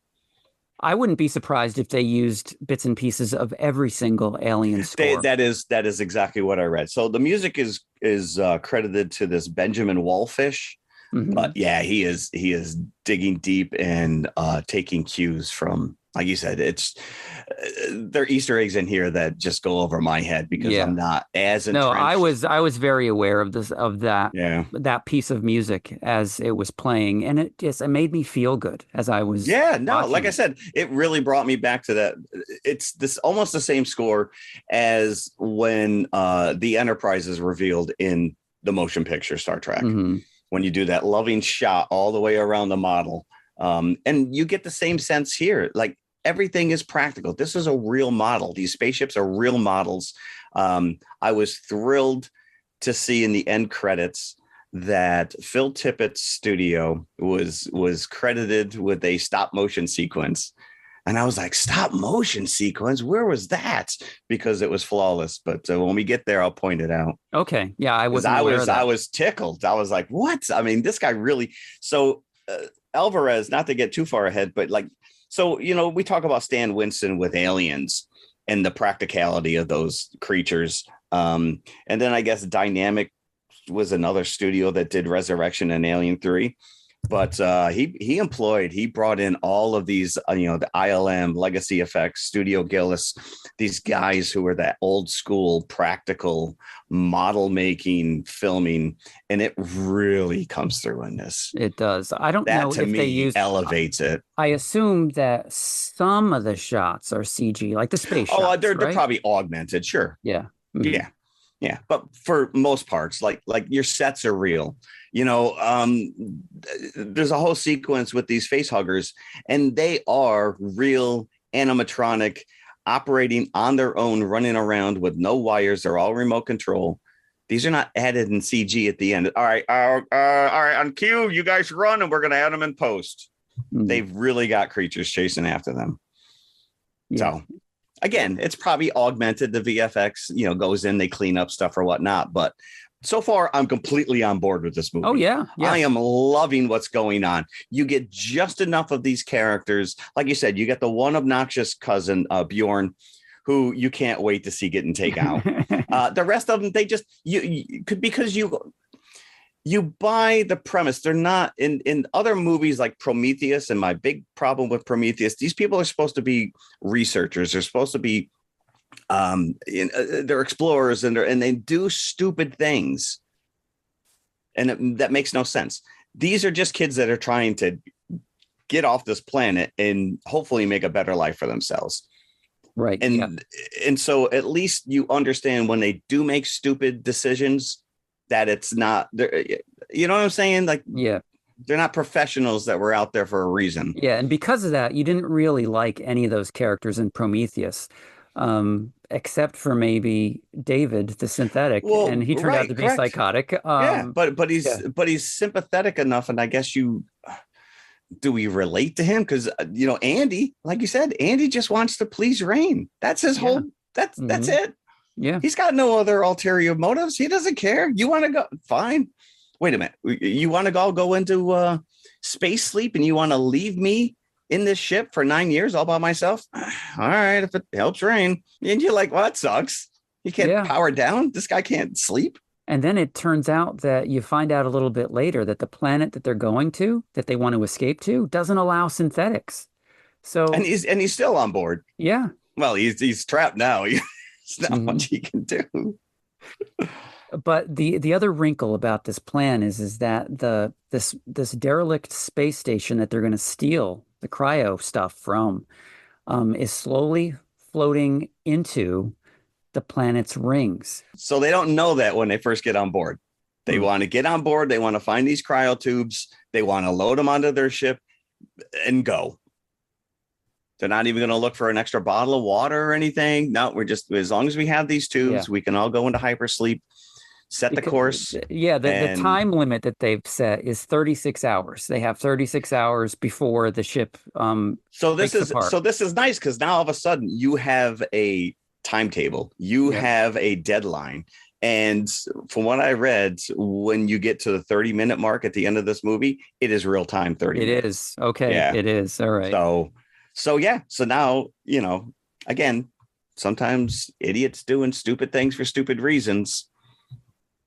Speaker 3: I wouldn't be surprised if they used bits and pieces of every single Alien score.
Speaker 2: That is exactly what I read. So the music is credited to this Benjamin Wallfish. Mm-hmm. But yeah, he is digging deep and taking cues from, like you said, there are Easter eggs in here that just go over my head because I'm not as entrenched.
Speaker 3: No, I was very aware of that piece of music as it was playing, and it made me feel good as I was.
Speaker 2: Yeah, no,
Speaker 3: watching
Speaker 2: like I said, it really brought me back to that. It's this almost the same score as when the Enterprise is revealed in the motion picture Star Trek. Mm-hmm. When you do that loving shot all the way around the model. And you get the same sense here. Like everything is practical. This is a real model. These spaceships are real models. I was thrilled to see in the end credits that Phil Tippett's studio was credited with a stop motion sequence. And I was like, stop motion sequence? Where was that? Because it was flawless. But when we get there, I'll point it out.
Speaker 3: Okay. Yeah, I was
Speaker 2: tickled. I was like, what? I mean, this guy really. So Alvarez, not to get too far ahead, but we talk about Stan Winston with Aliens and the practicality of those creatures. And then I guess Dynamic was another studio that did Resurrection and Alien 3. But he brought in all of these, the ILM, Legacy Effects, Studio Gillis, these guys who were that old school practical model making, filming, and it really comes through in this.
Speaker 3: It does. I don't
Speaker 2: That
Speaker 3: know
Speaker 2: to
Speaker 3: if
Speaker 2: me
Speaker 3: they used.
Speaker 2: elevates it.
Speaker 3: I assume that some of the shots are CG, like the space
Speaker 2: Oh,
Speaker 3: shots,
Speaker 2: they're
Speaker 3: right?
Speaker 2: probably augmented, sure.
Speaker 3: Yeah. Mhm.
Speaker 2: Yeah. Yeah. But for most parts, like your sets are real. There's a whole sequence with these face huggers, and they are real animatronic operating on their own, running around with no wires. They're all remote control. These are not added in CG at the end. All right. All right. On cue, you guys run and we're going to add them in post.
Speaker 3: Mhm.
Speaker 2: They've really got creatures chasing after them.
Speaker 3: Yeah.
Speaker 2: So again, it's probably augmented. The VFX, goes in, they clean up stuff or whatnot. But so far, I'm completely on board with this movie.
Speaker 3: Oh, yeah.
Speaker 2: I am loving what's going on. You get just enough of these characters. Like you said, you get the one obnoxious cousin, Bjorn, who you can't wait to see getting taken out. The rest of them, they just, you could, because you buy the premise. They're not in other movies like Prometheus. And my big problem with Prometheus, these people are supposed to be researchers. They're supposed to be they're explorers, and they do stupid things, and that makes no sense. These are just kids that are trying to get off this planet and hopefully make a better life for themselves.
Speaker 3: Right.
Speaker 2: And so at least you understand when they do make stupid decisions that it's not, you know what I'm saying? Like,
Speaker 3: yeah,
Speaker 2: they're not professionals that were out there for a reason.
Speaker 3: Yeah. And because of that, you didn't really like any of those characters in Prometheus, except for maybe David, the synthetic, and he turned out to be psychotic.
Speaker 2: But he's sympathetic enough, and I guess do we relate to him? Because Andy, like you said, Andy just wants to please Rain. That's his whole. That's it.
Speaker 3: Yeah,
Speaker 2: he's got no other ulterior motives. He doesn't care. You want to go? Fine. Wait a minute. You want to go into space sleep, and you want to leave me in this ship for 9 years all by myself? All right, if it helps Rain. And you're like, well, that sucks. He can't power down. This guy can't sleep.
Speaker 3: And then it turns out that you find out a little bit later that the planet that they're going to, that they want to escape to, doesn't allow synthetics. So
Speaker 2: and he's still on board.
Speaker 3: Yeah.
Speaker 2: Well, he's trapped now. It's not much he can do.
Speaker 3: But the other wrinkle about this plan is that this derelict space station that they're going to steal the cryo stuff from is slowly floating into the planet's rings.
Speaker 2: So they don't know that when they first get on board. They want to get on board. They want to find these cryo tubes. They want to load them onto their ship and go. They're not even going to look for an extra bottle of water or anything. No, we're just, as long as we have these tubes, we can all go into hypersleep, set the course.
Speaker 3: Yeah, the time limit that they've set is 36 hours. They have 36 hours before the ship
Speaker 2: So this is nice, because now all of a sudden you have a timetable. You have a deadline. And from what I read, when you get to the 30-minute mark at the end of this movie, it is real time 30 minutes.
Speaker 3: It is. Okay. Yeah. It is. All right.
Speaker 2: So now, again, sometimes idiots doing stupid things for stupid reasons.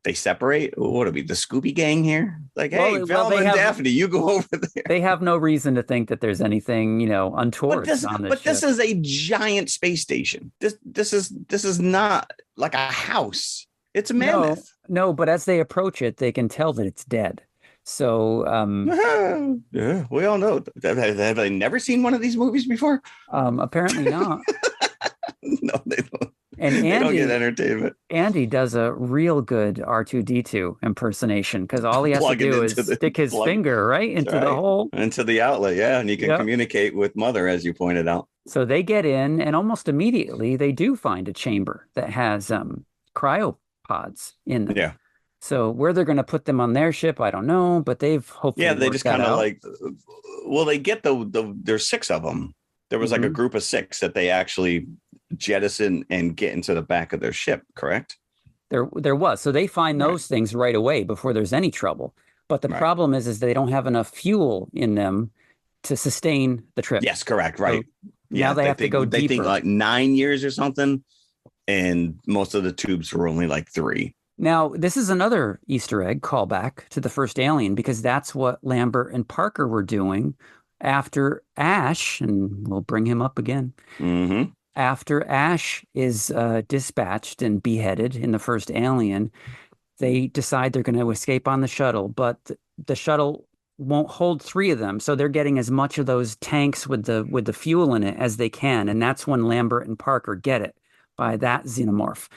Speaker 2: They separate. What would it be? The Scooby Gang here? Like, hey, Velma and Daphne, you go over there.
Speaker 3: They have no reason to think that there's anything, untoward on this ship.
Speaker 2: This is a giant space station. This is not like a house. It's a mammoth.
Speaker 3: No, but as they approach it, they can tell that it's dead. So
Speaker 2: yeah, we all know. Have they never seen one of these movies before?
Speaker 3: Apparently not.
Speaker 2: No, they don't.
Speaker 3: And
Speaker 2: they don't get entertainment.
Speaker 3: Andy does a real good R2-D2 impersonation, because all he has to do is stick his finger into the hole. Into
Speaker 2: the outlet, and he can communicate with Mother, as you pointed out.
Speaker 3: So they get in, and almost immediately they do find a chamber that has cryopods in them.
Speaker 2: Yeah.
Speaker 3: So where they're going to put them on their ship, I don't know, but they've hopefully
Speaker 2: they just kind of they get there's 6 of them. There was like a group of 6 that they actually jettison and get into the back of their ship, correct?
Speaker 3: There was. So they find those things right away before there's any trouble. But the problem is they don't have enough fuel in them to sustain the trip.
Speaker 2: Yes, correct. Right.
Speaker 3: So now they have to go deeper.
Speaker 2: They think like 9 years or something. And most of the tubes were only like 3.
Speaker 3: Now, this is another Easter egg callback to the first Alien because that's what Lambert and Parker were doing after Ash, and we'll bring him up again.
Speaker 2: Mm-hmm.
Speaker 3: After Ash is dispatched and beheaded in the first Alien, they decide they're going to escape on the shuttle, but the shuttle won't hold three of them, so they're getting as much of those tanks with the fuel in it as they can, and that's when Lambert and Parker get it by that xenomorph.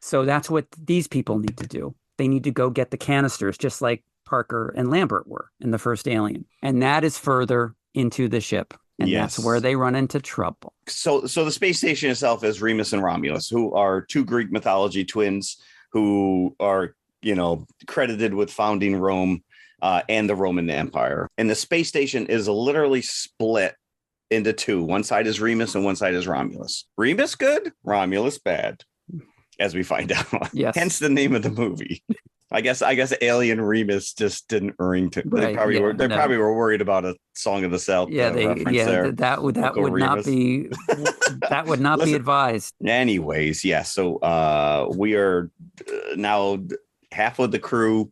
Speaker 3: So that's what these people need to do. They need to go get the canisters, just like Parker and Lambert were in the first Alien, and that is further into the ship, and that's where
Speaker 2: Yes.
Speaker 3: they run into trouble.
Speaker 2: So the space station itself is Remus and Romulus, who are two Greek mythology twins who are, credited with founding Rome and the Roman Empire. And the space station is literally split into two. One side is Remus and one side is Romulus. Remus good, Romulus bad, as we find out.
Speaker 3: Yes.
Speaker 2: Hence the name of the movie. I guess Alien Remus just didn't ring to.
Speaker 3: Right,
Speaker 2: They probably
Speaker 3: yeah,
Speaker 2: were. They
Speaker 3: no.
Speaker 2: probably were worried about a Song of the South reference there.
Speaker 3: That would
Speaker 2: Uncle
Speaker 3: not
Speaker 2: Remus.
Speaker 3: be that would not be
Speaker 2: Listen,
Speaker 3: advised.
Speaker 2: Anyways, yeah. So we are now half of the crew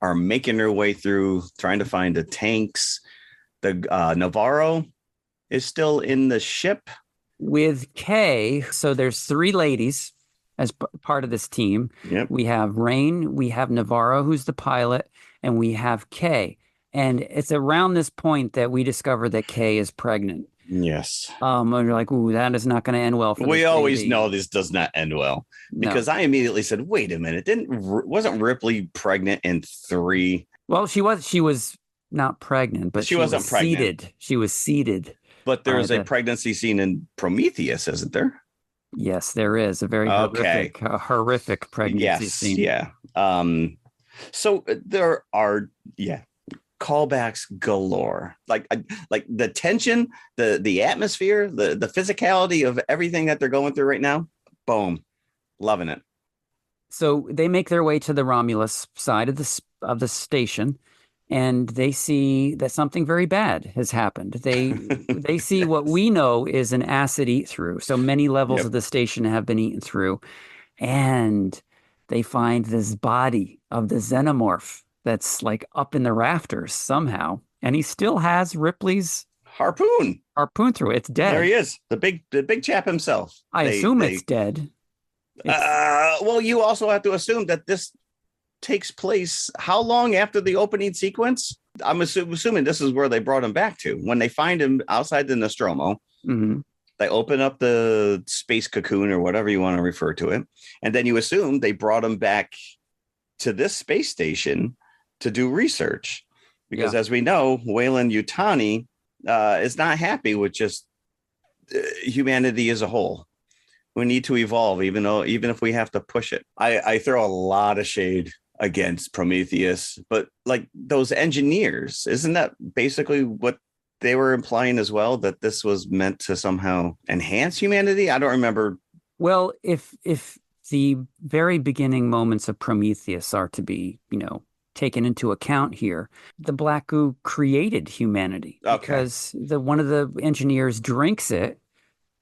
Speaker 2: are making their way through trying to find the tanks. The Navarro is still in the ship.
Speaker 3: With Kay, so there's three ladies as part of this team.
Speaker 2: Yep.
Speaker 3: We have Rain, we have Navarro, who's the pilot, and we have Kay. And it's around this point that we discover that Kay is pregnant.
Speaker 2: Yes.
Speaker 3: And we're like, ooh, that is not going to end well for
Speaker 2: We
Speaker 3: this
Speaker 2: always
Speaker 3: baby.
Speaker 2: know this does not end well
Speaker 3: No.
Speaker 2: because I immediately said, wait a minute, wasn't Ripley pregnant in 3?
Speaker 3: Well, she was not pregnant, but
Speaker 2: She wasn't
Speaker 3: was
Speaker 2: pregnant.
Speaker 3: seeded. She was seeded.
Speaker 2: But there's
Speaker 3: by
Speaker 2: a
Speaker 3: the-
Speaker 2: pregnancy scene in Prometheus, isn't there?
Speaker 3: Yes, there is a very
Speaker 2: Okay.
Speaker 3: horrific pregnancy
Speaker 2: Yes.
Speaker 3: scene.
Speaker 2: Yeah. So there are, callbacks galore. Like the tension, the atmosphere, the physicality of everything that they're going through right now. Boom. Loving it.
Speaker 3: So they make their way to the Romulus side of the station, and they see that something very bad has happened. They see what we know is an acid eat through. So many levels
Speaker 2: Yep.
Speaker 3: of the station have been eaten through, and they find this body of the xenomorph that's like up in the rafters somehow, and he still has Ripley's
Speaker 2: Harpoon.
Speaker 3: harpoon through it. It's dead.
Speaker 2: There he is. The big chap himself.
Speaker 3: I assume it's dead.
Speaker 2: Well, you also have to assume that this takes place how long after the opening sequence? I'm assuming this is where they brought him back to. When they find him outside the Nostromo,
Speaker 3: Mhm.
Speaker 2: they open up the space cocoon or whatever you want to refer to it. And then you assume they brought him back to this space station to do research. Because as we know, Weyland-Yutani is not happy with just humanity as a whole. We need to evolve, even if we have to push it. I throw a lot of shade against Prometheus, but like those engineers, isn't that basically what they were implying as well, that this was meant to somehow enhance humanity? I don't remember.
Speaker 3: Well, if the very beginning moments of Prometheus are to be, taken into account here, the black goo created humanity because one of the engineers drinks it,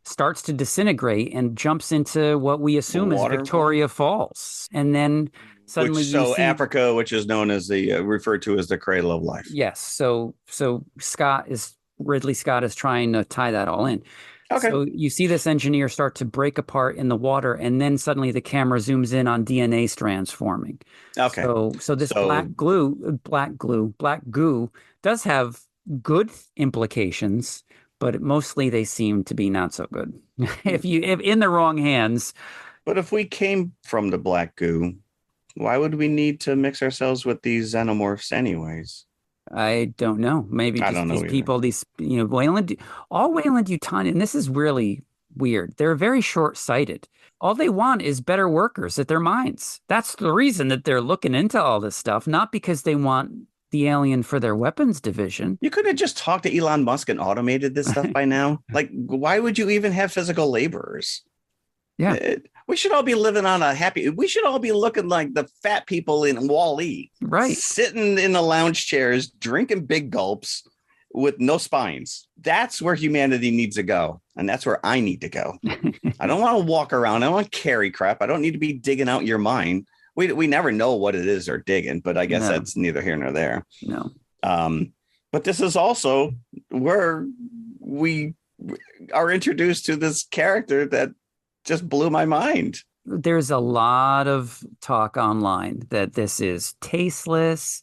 Speaker 3: starts to disintegrate, and jumps into what we assume is Victoria Falls, and then suddenly
Speaker 2: Africa, which is known as referred to as the cradle of life.
Speaker 3: Yes. So Ridley Scott is trying to tie that all in.
Speaker 2: Okay.
Speaker 3: So you see this engineer start to break apart in the water, and then suddenly the camera zooms in on DNA strands forming.
Speaker 2: Okay.
Speaker 3: So this black goo does have good implications, but mostly they seem to be not so good. if in the wrong hands.
Speaker 2: But if we came from the black goo, why would we need to mix ourselves with these xenomorphs anyways?
Speaker 3: I don't know. Maybe just these people, Weyland-Yutani, and this is really weird. They're very short-sighted. All they want is better workers at their mines. That's the reason that they're looking into all this stuff, not because they want the alien for their weapons division.
Speaker 2: You could have just talked to Elon Musk and automated this stuff by now. Like, why would you even have physical laborers?
Speaker 3: Yeah.
Speaker 2: We should all be living on we should all be looking like the fat people in Wall-E.
Speaker 3: Right.
Speaker 2: Sitting in the lounge chairs, drinking big gulps with no spines. That's where humanity needs to go. And that's where I need to go. I don't want to walk around. I don't want to carry crap. I don't need to be digging out your mind we never know what it is they're digging, but I guess
Speaker 3: No.
Speaker 2: that's neither here nor there.
Speaker 3: No.
Speaker 2: But this is also where we are introduced to this character that just blew my mind.
Speaker 3: There's a lot of talk online that this is tasteless,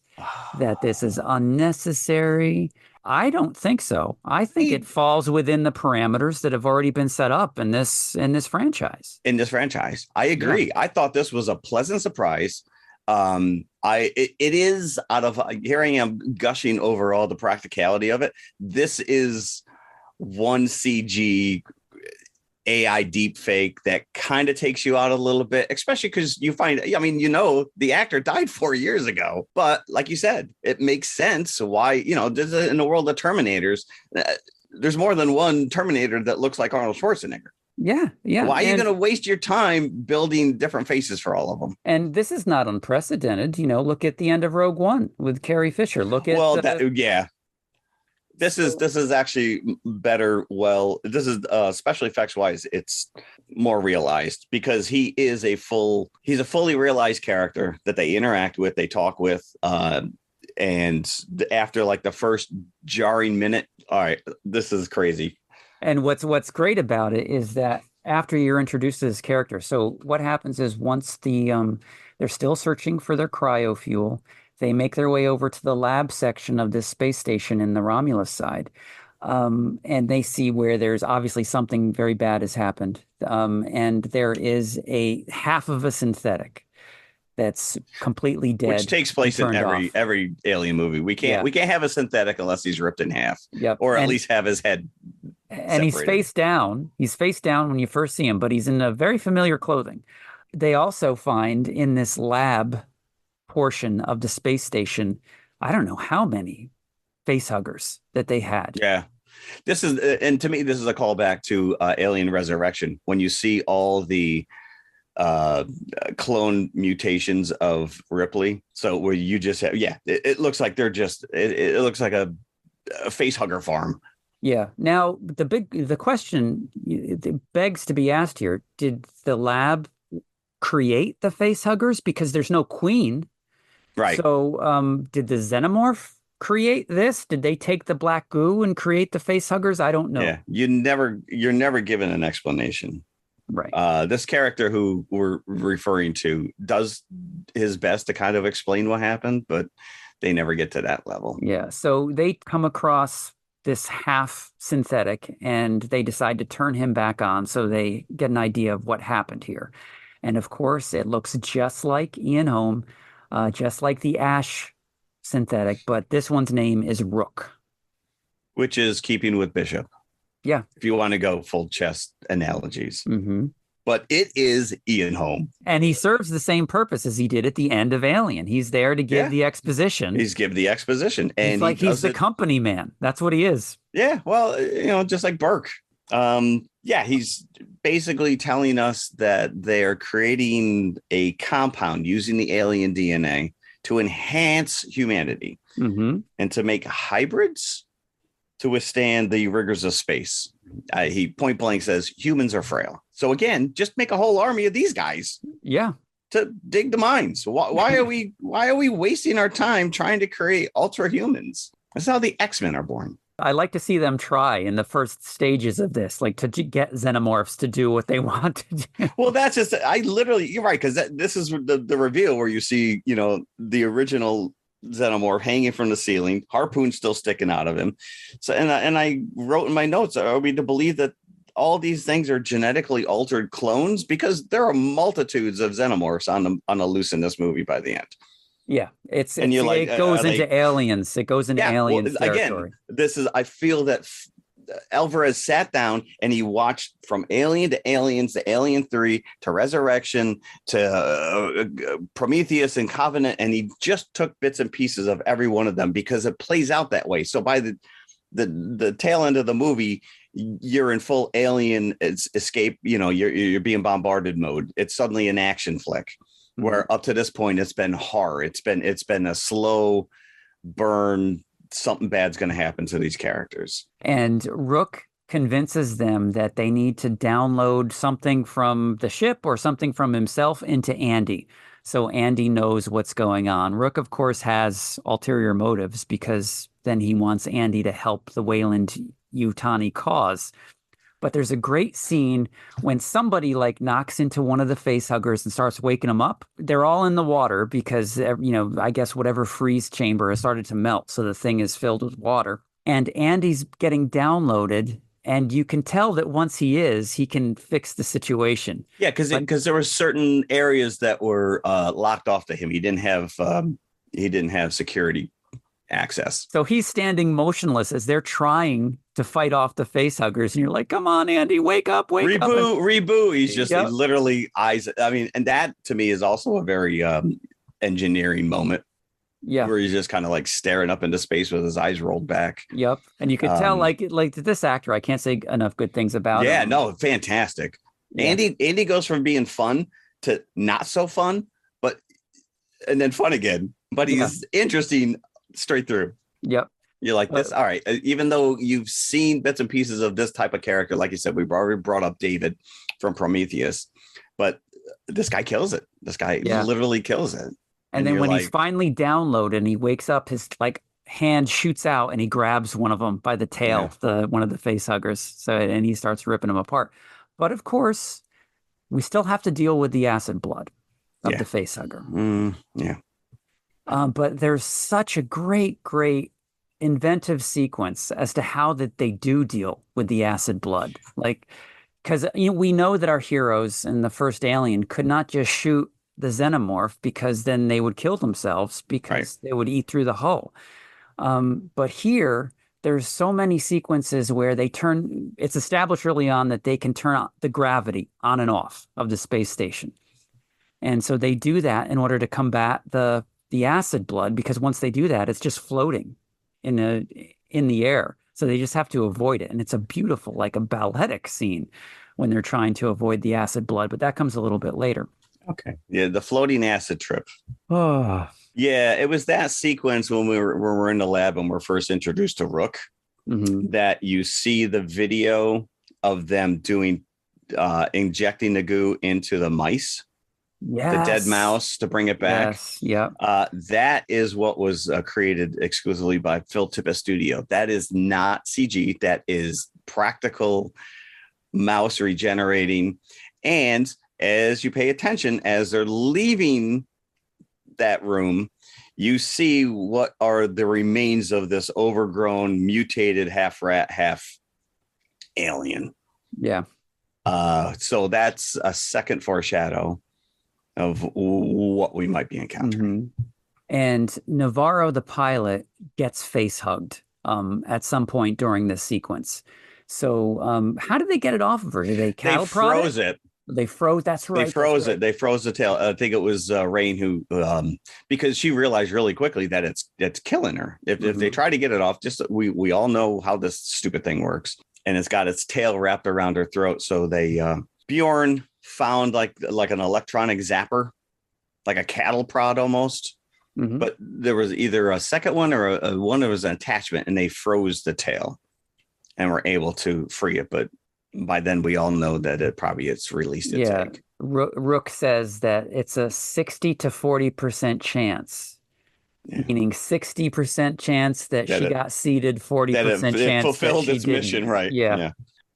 Speaker 3: that this is unnecessary. I don't think so. I think it falls within the parameters that have already been set up in this franchise.
Speaker 2: In this franchise, I agree. Yeah. I thought this was a pleasant surprise. It is out of here I am gushing over all the practicality of it. This is one CG AI deep fake that kind of takes you out a little bit, especially because you find, I mean, the actor died 4 years ago, but like you said, it makes sense why, in the world of Terminators, there's more than one Terminator that looks like Arnold Schwarzenegger.
Speaker 3: Yeah.
Speaker 2: Why are you going to waste your time building different faces for all of them?
Speaker 3: And this is not unprecedented. Look at the end of Rogue One with Carrie Fisher. Look at This is actually better. Well, this is special effects wise, it's more realized because he's a fully realized character that they interact with, they talk with, and after like the first jarring minute, all right, this is crazy. And what's great about it is that after you're introduced to this character, so what happens is once they're still searching for their cryo fuel, they make their way over to the lab section of this space station in the Romulus side, and they see where there's obviously something very bad has happened, and there is a half of a synthetic that's completely dead,
Speaker 2: which takes place in every alien movie. We can't have a synthetic unless he's ripped in half, or at least have his head.
Speaker 3: And he's face down. He's face down when you first see him, but he's in a very familiar clothing. They also find in this lab portion of the space station, I don't know how many face huggers that they had.
Speaker 2: Yeah. This is, and to me, this is a callback to Alien Resurrection. When you see all the clone mutations of Ripley. So where you just have, it looks like they're just, it looks like a face hugger farm.
Speaker 3: Yeah. Now, the question begs to be asked here, did the lab create the face huggers? Because there's no queen.
Speaker 2: Right.
Speaker 3: So did the xenomorph create this? Did they take the black goo and create the face huggers? I don't know.
Speaker 2: Yeah. You're never given an explanation.
Speaker 3: Right.
Speaker 2: This character who we're referring to does his best to kind of explain what happened, but they never get to that level.
Speaker 3: Yeah. So they come across this half synthetic and they decide to turn him back on so they get an idea of what happened here. And of course, it looks just like Ian Holm, just like the Ash synthetic, but this one's name is Rook.
Speaker 2: Which is keeping with Bishop.
Speaker 3: Yeah.
Speaker 2: If you want to go full chest analogies.
Speaker 3: Mm-hmm.
Speaker 2: But it is Ian Holm.
Speaker 3: And he serves the same purpose as he did at the end of Alien. He's there to give the exposition.
Speaker 2: He's give the exposition. And
Speaker 3: he's the company man. That's what he is.
Speaker 2: Yeah. Well, just like Burke. He's basically telling us that they're creating a compound using the alien DNA to enhance humanity and to make hybrids to withstand the rigors of space. He point blank says humans are frail. So again, just make a whole army of these guys.
Speaker 3: Yeah.
Speaker 2: To dig the mines. Why are we wasting our time trying to create ultra humans? That's how the X-Men are born.
Speaker 3: I like to see them try in the first stages of this, like to get xenomorphs to do what they want to do.
Speaker 2: Well, that's just, you're right, because this is the reveal where you see, the original xenomorph hanging from the ceiling, harpoon still sticking out of him. So, and I wrote in my notes, are we to believe that all these things are genetically altered clones? Because there are multitudes of xenomorphs on the loose in this movie by the end.
Speaker 3: Yeah, it goes into aliens. It goes into aliens territory.
Speaker 2: Again, I feel that Alvarez sat down and he watched from Alien to Aliens to Alien 3 to Resurrection to Prometheus and Covenant, and he just took bits and pieces of every one of them because it plays out that way. So by the tail end of the movie, you're in full alien escape. You're being bombarded mode. It's suddenly an action flick. Where up to this point it's been horror. It's been a slow burn. Something bad's going to happen to these characters.
Speaker 3: And Rook convinces them that they need to download something from the ship or something from himself into Andy. so Andy knows what's going on. Rook, of course, has ulterior motives because then he wants Andy to help the Weyland-Yutani cause. But there's a great scene when somebody like knocks into one of the facehuggers and starts waking them up. They're all in the water because, I guess whatever freeze chamber has started to melt. So the thing is filled with water. And Andy's getting downloaded. And you can tell that once he can fix the situation.
Speaker 2: Yeah, because there were certain areas that were locked off to him. He didn't have security access.
Speaker 3: So he's standing motionless as they're trying to fight off the facehuggers. And you're like, come on, Andy, wake up, wake up.
Speaker 2: Reboot. He's just he literally eyes. I mean, and that to me is also a very engineering moment.
Speaker 3: Yeah.
Speaker 2: Where he's just kind of like staring up into space with his eyes rolled back.
Speaker 3: Yep. And you could tell like this actor, I can't say enough good things about him.
Speaker 2: Yeah, no, fantastic. Yeah. Andy goes from being fun to not so fun, and then fun again. But he's interesting straight through.
Speaker 3: Yep.
Speaker 2: You're like this. All right. Even though you've seen bits and pieces of this type of character, like you said, we've already brought up David from Prometheus, but this guy kills it. This guy literally kills it.
Speaker 3: And then when he's finally downloaded and he wakes up, his hand shoots out and he grabs one of them by the tail, one of the facehuggers. And he starts ripping them apart. But of course, we still have to deal with the acid blood of the facehugger. But there's such a great inventive sequence as to how that they do deal with the acid blood. Because we know that our heroes in the first Alien could not just shoot the xenomorph because then they would kill themselves because they would eat through the hull. But here, there's so many sequences where it's established early on that they can turn on the gravity on and off of the space station. And so they do that in order to combat the acid blood, because once they do that, it's just floating in the air. So they just have to avoid it. And it's a beautiful, like a balletic scene when they're trying to avoid the acid blood, but that comes a little bit later.
Speaker 2: Okay. Yeah, the floating acid trip.
Speaker 3: Oh.
Speaker 2: Yeah, it was that sequence when we were in the lab and we're first introduced to Rook, that you see the video of them doing injecting the goo into the mice. The dead mouse to bring it back.
Speaker 3: Yes, yeah.
Speaker 2: That is what was created exclusively by Phil Tippett Studio. That is not CG. That is practical mouse regenerating. And as you pay attention, as they're leaving that room, you see what are the remains of this overgrown, mutated half rat, half alien.
Speaker 3: Yeah.
Speaker 2: So that's a second foreshadow of what we might be encountering.
Speaker 3: And Navarro, the pilot, gets face hugged at some point during this sequence. So how did they get it off of her? Did they cattle prod
Speaker 2: froze it?
Speaker 3: They froze. That's right.
Speaker 2: They froze it. They froze the tail. I think it was Rain who, because she realized really quickly that it's killing her. If they try to get it off, just we all know how this stupid thing works, and it's got its tail wrapped around her throat. So they Bjorn found like an electronic zapper, like a cattle prod almost. But there was either a second one or one that was an attachment, and they froze the tail and were able to free it. But by then we all know that it's released its egg.
Speaker 3: Rook says that it's a 60 to 40% chance, meaning 60% chance that she got seeded, 40% chance
Speaker 2: fulfilled
Speaker 3: that
Speaker 2: its mission, right?
Speaker 3: Yeah.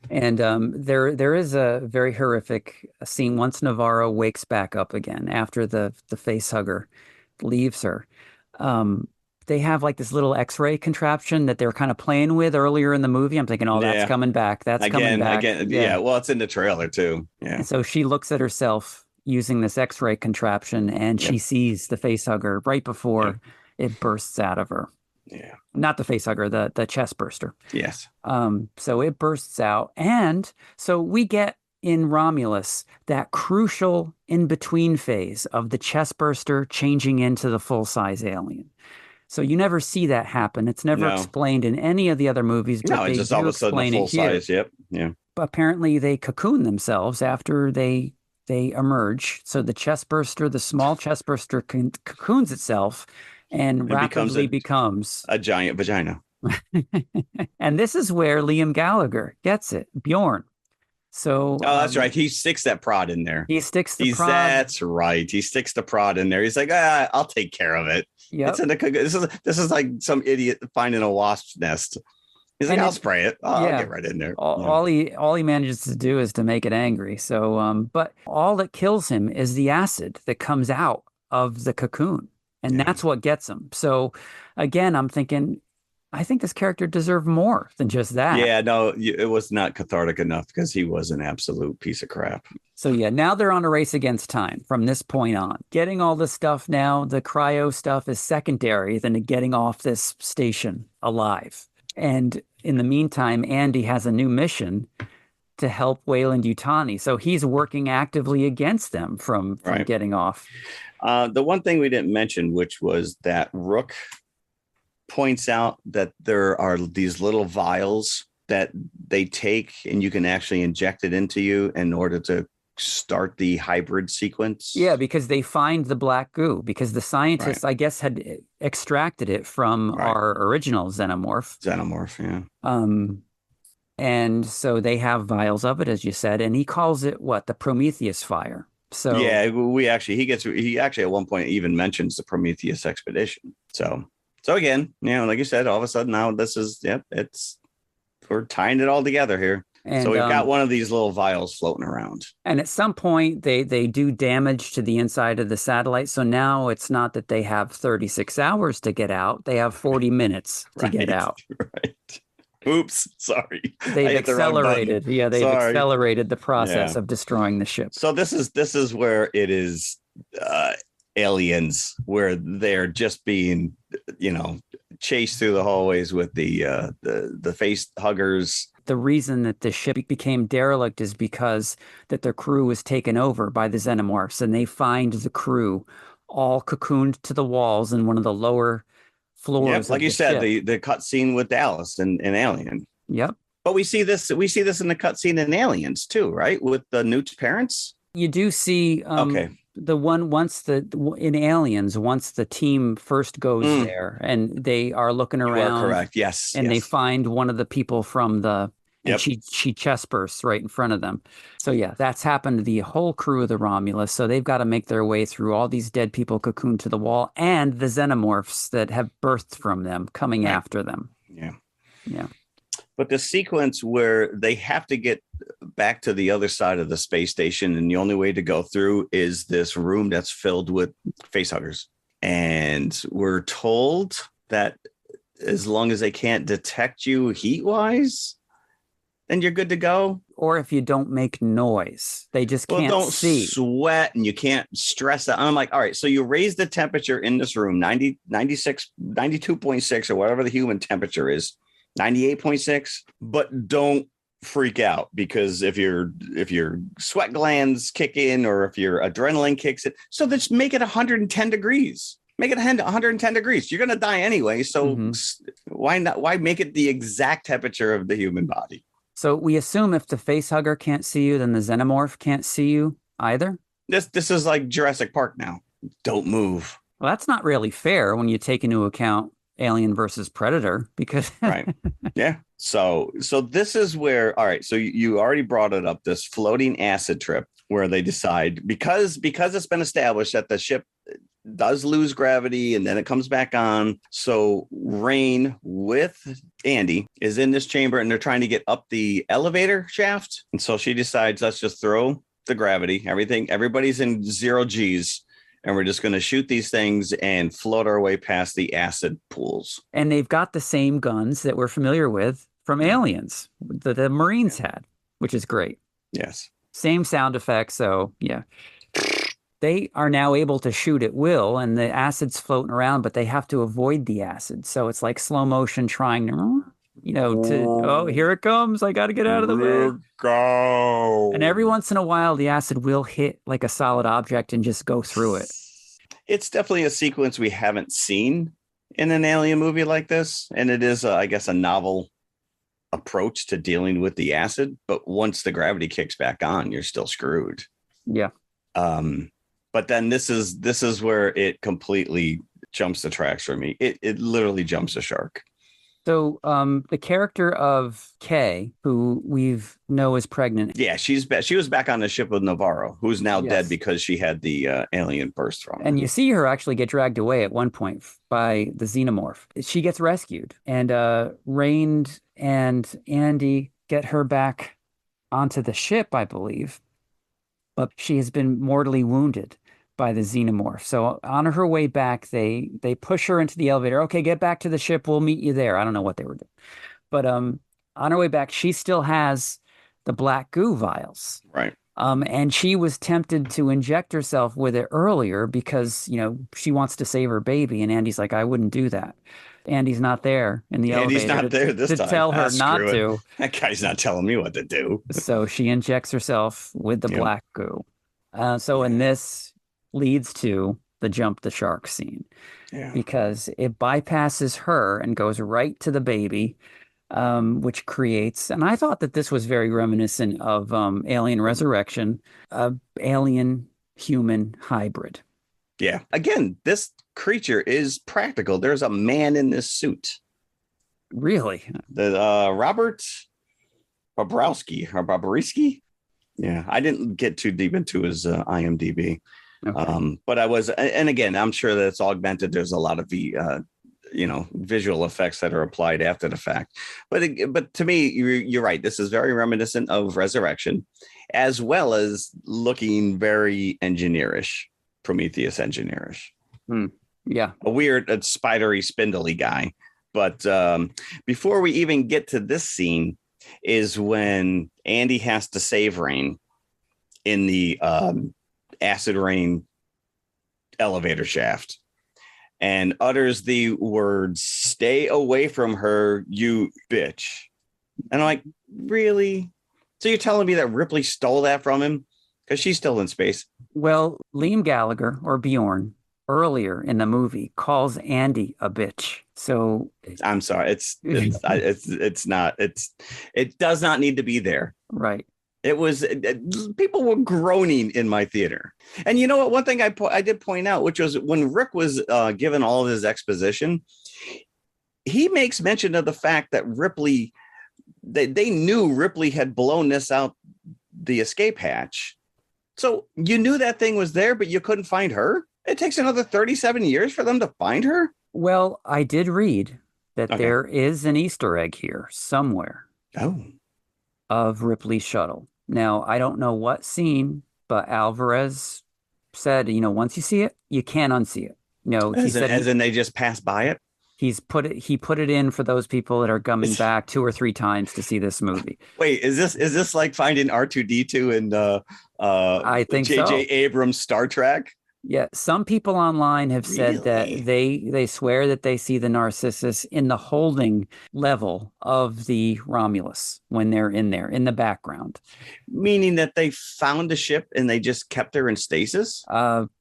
Speaker 3: And there is a very horrific scene once Navarro wakes back up again after the facehugger leaves her. They have like this little X-ray contraption that they're kind of playing with earlier in the movie. I'm thinking, that's coming back. That's coming back.
Speaker 2: Yeah. Well, it's in the trailer too. Yeah.
Speaker 3: And so she looks at herself using this X-ray contraption, and she sees the facehugger right before it bursts out of her.
Speaker 2: Yeah.
Speaker 3: Not the facehugger, the chest burster.
Speaker 2: Yes.
Speaker 3: So it bursts out. And so we get in Romulus that crucial in-between phase of the chest burster changing into the full-size alien. So you never see that happen. It's never explained in any of the other movies. But
Speaker 2: it's just all of a sudden full size. Yep. Yeah.
Speaker 3: But apparently they cocoon themselves after they emerge. So the chest burster, the small chest burster cocoons itself and rapidly becomes
Speaker 2: a giant vagina.
Speaker 3: And this is where Liam Gallagher gets it, Bjorn. So
Speaker 2: Oh, that's right. He sticks that prod in there.
Speaker 3: he sticks the prod.
Speaker 2: That's right. He sticks the prod in there. He's like, I'll take care of it.
Speaker 3: Yep.
Speaker 2: It's in the this is like some idiot finding a wasp's nest. He's like, I'll spray it. I'll get right in there.
Speaker 3: All he manages to do is to make it angry. So, but all that kills him is the acid that comes out of the cocoon, and that's what gets him. So, again, I'm thinking, I think this character deserved more than just that.
Speaker 2: Yeah, no, it was not cathartic enough because he was an absolute piece of crap.
Speaker 3: So yeah, now they're on a race against time from this point on. Getting all this stuff now, the cryo stuff is secondary than getting off this station alive. And in the meantime, Andy has a new mission to help Weyland-Yutani. So he's working actively against them from getting off.
Speaker 2: The one thing we didn't mention, which was that Rook points out that there are these little vials that they take and you can actually inject it into you in order to start the hybrid sequence.
Speaker 3: Yeah, because they find the black goo, because the scientists, I guess, had extracted it from our original xenomorph.
Speaker 2: Yeah.
Speaker 3: And so they have vials of it, as you said, and he calls it the Prometheus fire. So
Speaker 2: yeah, he actually at one point even mentions the Prometheus expedition. So again, like you said, all of a sudden now this is we're tying it all together here. And, so we've got one of these little vials floating around. And
Speaker 3: at some point, they do damage to the inside of the satellite. So now it's not that they have 36 hours to get out. They have 40 minutes to get out.
Speaker 2: Right. Oops. Sorry.
Speaker 3: They've accelerated. They've accelerated the process of destroying the ship.
Speaker 2: So this is where it is aliens, where they're just being, chased through the hallways with the face huggers.
Speaker 3: The reason that the ship became derelict is because that their crew was taken over by the xenomorphs, and they find the crew all cocooned to the walls in one of the lower floors.
Speaker 2: Yep, like you said, the cut scene with Dallas and Alien.
Speaker 3: Yep.
Speaker 2: But we see this in the cut scene in Aliens too, right? With the Newt's parents.
Speaker 3: You do see the one in Aliens, once the team first goes there and they are looking around.
Speaker 2: You are correct. Yes.
Speaker 3: And they find one of the people from and she chest bursts right in front of them. So yeah, that's happened to the whole crew of the Romulus. So they've got to make their way through all these dead people cocooned to the wall and the xenomorphs that have birthed from them coming after them.
Speaker 2: Yeah.
Speaker 3: Yeah.
Speaker 2: But the sequence where they have to get back to the other side of the space station, and the only way to go through is this room that's filled with facehuggers. And we're told that as long as they can't detect you heat-wise, then you're good to go.
Speaker 3: Or if you don't make noise, they just can't see.
Speaker 2: Sweat and you can't stress that. I'm like, all right, so you raise the temperature in this room, 96, 92.6 or whatever the human temperature is. 98.6, but don't freak out, because if your sweat glands kick in or if your adrenaline kicks in, so let's make it 110 degrees. Make it 110 degrees. You're going to die anyway. So why not? Why make it the exact temperature of the human body?
Speaker 3: So we assume if the facehugger can't see you, then the xenomorph can't see you either.
Speaker 2: This is like Jurassic Park now. Don't move.
Speaker 3: Well, that's not really fair when you take into account Alien versus Predator, because
Speaker 2: right. Yeah. So this is where, all right. So you already brought it up, this floating acid trip where they decide because it's been established that the ship does lose gravity and then it comes back on. So Rain with Andy is in this chamber and they're trying to get up the elevator shaft. And so she decides, let's just throw the gravity, everybody's in 0 G's. And we're just going to shoot these things and float our way past the acid pools.
Speaker 3: And they've got the same guns that we're familiar with from Aliens that the Marines had, which is great.
Speaker 2: Yes.
Speaker 3: Same sound effects. So, yeah. They are now able to shoot at will, and the acid's floating around, but they have to avoid the acid. So it's like slow motion trying to, here it comes. I got to get out of the way.
Speaker 2: Go.
Speaker 3: And every once in a while, the acid will hit like a solid object and just go through it.
Speaker 2: It's definitely a sequence we haven't seen in an Alien movie like this. And it is, I guess, a novel approach to dealing with the acid. But once the gravity kicks back on, you're still screwed.
Speaker 3: Yeah.
Speaker 2: But then this is where it completely jumps the tracks for me. It literally jumps a shark.
Speaker 3: So, the character of Kay, who we've know is pregnant.
Speaker 2: Yeah, she was back on the ship with Navarro, who's now dead
Speaker 3: Yes.
Speaker 2: because she had the alien burst from her.
Speaker 3: And you see her actually get dragged away at one point by the xenomorph. She gets rescued, and Rain and Andy get her back onto the ship, I believe. But she has been mortally wounded by the xenomorph. So on her way back, they push her into the elevator. Okay, get back to the ship. We'll meet you there. I don't know what they were doing. But on her way back, she still has the black goo vials.
Speaker 2: Right.
Speaker 3: And she was tempted to inject herself with it earlier because, she wants to save her baby. And Andy's like, I wouldn't do that. Andy's not there in the
Speaker 2: Andy's
Speaker 3: elevator
Speaker 2: not there this
Speaker 3: to
Speaker 2: time.
Speaker 3: tell her not
Speaker 2: Screw it.
Speaker 3: to.
Speaker 2: That guy's not telling me what to do.
Speaker 3: So she injects herself with the black goo. And this leads to the jump the shark scene because it bypasses her and goes right to the baby, which creates, and I thought that this was very reminiscent of Alien Resurrection, alien human hybrid.
Speaker 2: Yeah. Again, this creature is practical. There's a man in this suit.
Speaker 3: Really?
Speaker 2: The Robert Bobrowski. Yeah, I didn't get too deep into his IMDb. Okay. But I was, and again, I'm sure that it's augmented. There's a lot of visual effects that are applied after the fact. But to me, you're right. This is very reminiscent of Resurrection, as well as looking very engineerish, Prometheus engineerish.
Speaker 3: Yeah,
Speaker 2: a weird, spidery, spindly guy. But before we even get to this scene, is when Andy has to save Rain in the acid rain elevator shaft and utters the words, "Stay away from her, you bitch." And I'm like, really? So you're telling me that Ripley stole that from him? Because she's still in space.
Speaker 3: Well, Liam Gallagher, or Bjorn, earlier in the movie calls Andy a bitch. So
Speaker 2: I'm sorry. It does not need to be there.
Speaker 3: Right.
Speaker 2: It was, people were groaning in my theater. And you know what? One thing I did point out, which was when Rick was given all of his exposition, he makes mention of the fact that Ripley, they knew Ripley had blown this out the escape hatch. So you knew that thing was there, but you couldn't find her. It takes another 37 years for them to find her.
Speaker 3: Well, I did read that there is an Easter egg here somewhere. Of Ripley's shuttle. Now, I don't know what scene, but Alvarez said, once you see it, you can't unsee it.
Speaker 2: As in they just pass by it.
Speaker 3: He put it in for those people that are coming back 2 or 3 times to see this movie.
Speaker 2: Wait, is this like finding R2-D2 in
Speaker 3: I think
Speaker 2: J.J. Abrams' Star Trek?
Speaker 3: Yeah, some people online have said that they swear that they see the Narcissus in the holding level of the Romulus when they're in there in the background.
Speaker 2: Meaning that they found the ship and they just kept her in stasis?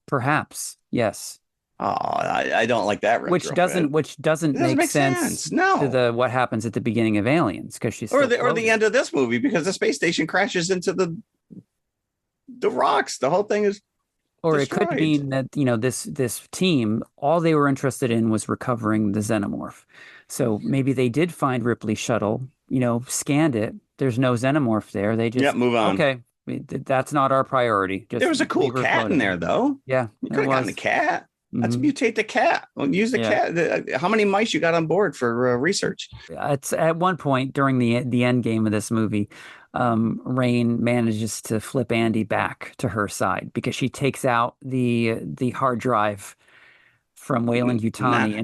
Speaker 3: Perhaps, yes.
Speaker 2: Oh, I don't like that.
Speaker 3: Which doesn't make sense to what happens at the beginning of Aliens, because she's
Speaker 2: or the end of this movie, because the space station crashes into the rocks. The whole thing is. Or
Speaker 3: destroyed. It could mean that, this team, all they were interested in was recovering the xenomorph. So maybe they did find Ripley's shuttle, scanned it. There's no xenomorph there. They just
Speaker 2: move on.
Speaker 3: Okay, that's not our priority.
Speaker 2: There was a cool cat in there, though.
Speaker 3: Yeah,
Speaker 2: you could have gotten a cat. Let's mutate the cat. Use the cat. How many mice you got on board for research?
Speaker 3: It's at one point during the end game of this movie. Rain manages to flip Andy back to her side because she takes out the hard drive from Weyland-Yutani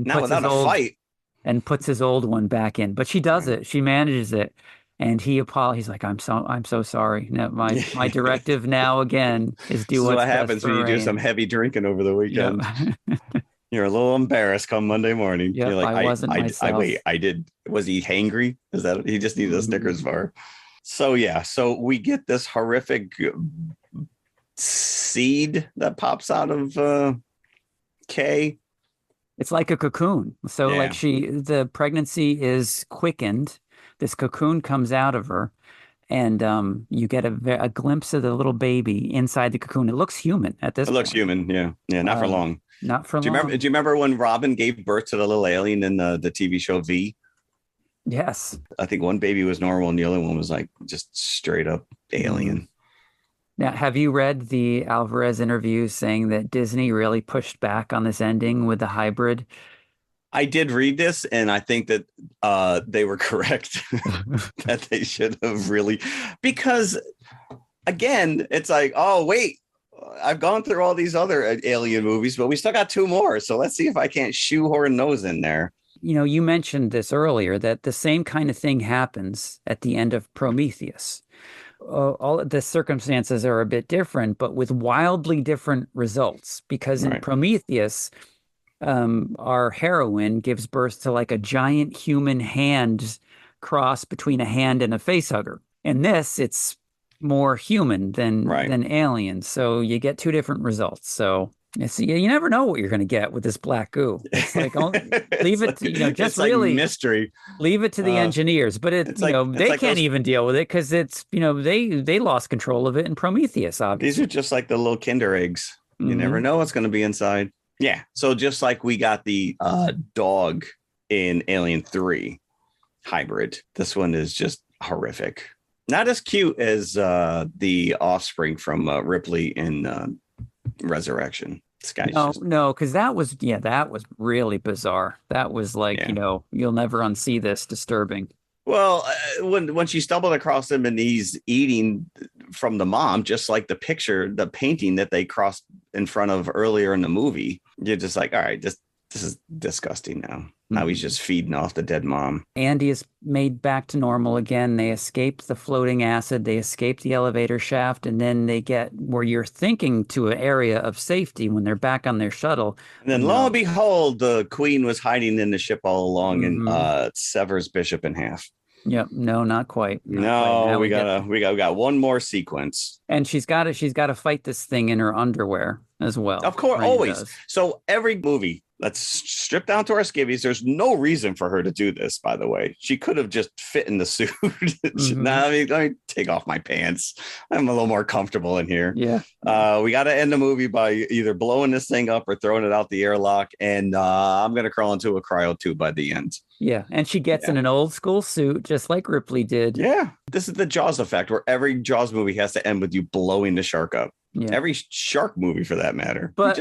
Speaker 3: and puts his old one back in. But she does it. She manages it, and he's like, "I'm so sorry. No, my directive now again is do
Speaker 2: what happens when you do some heavy drinking over the weekend." Yep. You're a little embarrassed come Monday morning.
Speaker 3: Yep,
Speaker 2: You're like,
Speaker 3: I wasn't myself.
Speaker 2: I did. Was he hangry? Is that he just needed a Snickers bar? So we get this horrific seed that pops out of Kay.
Speaker 3: It's like a cocoon. So the pregnancy is quickened. This cocoon comes out of her, and you get a glimpse of the little baby inside the cocoon. It looks human at this point.
Speaker 2: It looks human, yeah. Not for long.
Speaker 3: Not for long.
Speaker 2: Do you remember when Robin gave birth to the little alien in the TV show V?
Speaker 3: Yes.
Speaker 2: I think one baby was normal and the other one was like just straight up alien.
Speaker 3: Now, have you read the Alvarez interview saying that Disney really pushed back on this ending with the hybrid?
Speaker 2: I did read this, and I think that they were correct that they should have really, because again, it's like, oh, wait, I've gone through all these other alien movies, but we still got 2 more. So let's see if I can't shoehorn those in there.
Speaker 3: You know, you mentioned this earlier that the same kind of thing happens at the end of Prometheus. All the circumstances are a bit different, but with wildly different results. Because in Prometheus, our heroine gives birth to like a giant human hand cross between a hand and a facehugger. In this, it's more human than alien. So you get 2 different results. So you never know what you're going to get with this black goo. It's like, leave it to, just
Speaker 2: it's like
Speaker 3: really
Speaker 2: mystery.
Speaker 3: Leave it to the engineers, but they can't even deal with it because it's, they lost control of it in Prometheus, obviously.
Speaker 2: These are just like the little Kinder eggs. You never know what's going to be inside. Yeah. So just like we got the dog in Alien 3 hybrid, this one is just horrific. Not as cute as the offspring from Ripley in Resurrection.
Speaker 3: No, because that was really bizarre. That was like, you'll never unsee this. Disturbing.
Speaker 2: Well, when she stumbled across him and he's eating from the mom, just like the painting that they crossed in front of earlier in the movie, you're just like, all right, this is disgusting now. Now he's just feeding off the dead mom.
Speaker 3: Andy is made back to normal again. They escape the floating acid. They escape the elevator shaft. And then they get where you're thinking to an area of safety when they're back on their shuttle.
Speaker 2: And then lo and behold, the queen was hiding in the ship all along and severs Bishop in half.
Speaker 3: Yep. No, not quite.
Speaker 2: We got one more sequence.
Speaker 3: And she's got to fight this thing in her underwear as well.
Speaker 2: Of course, always. So every movie, let's strip down to our skivvies. There's no reason for her to do this, by the way. She could have just fit in the suit. Let me take off my pants. I'm a little more comfortable in here.
Speaker 3: Yeah.
Speaker 2: We got to end the movie by either blowing this thing up or throwing it out the airlock. And I'm going to crawl into a cryo tube by the end.
Speaker 3: Yeah. And she gets in an old school suit, just like Ripley did.
Speaker 2: Yeah. This is the Jaws effect, where every Jaws movie has to end with you blowing the shark up. Yeah. Every shark movie for that matter.
Speaker 3: But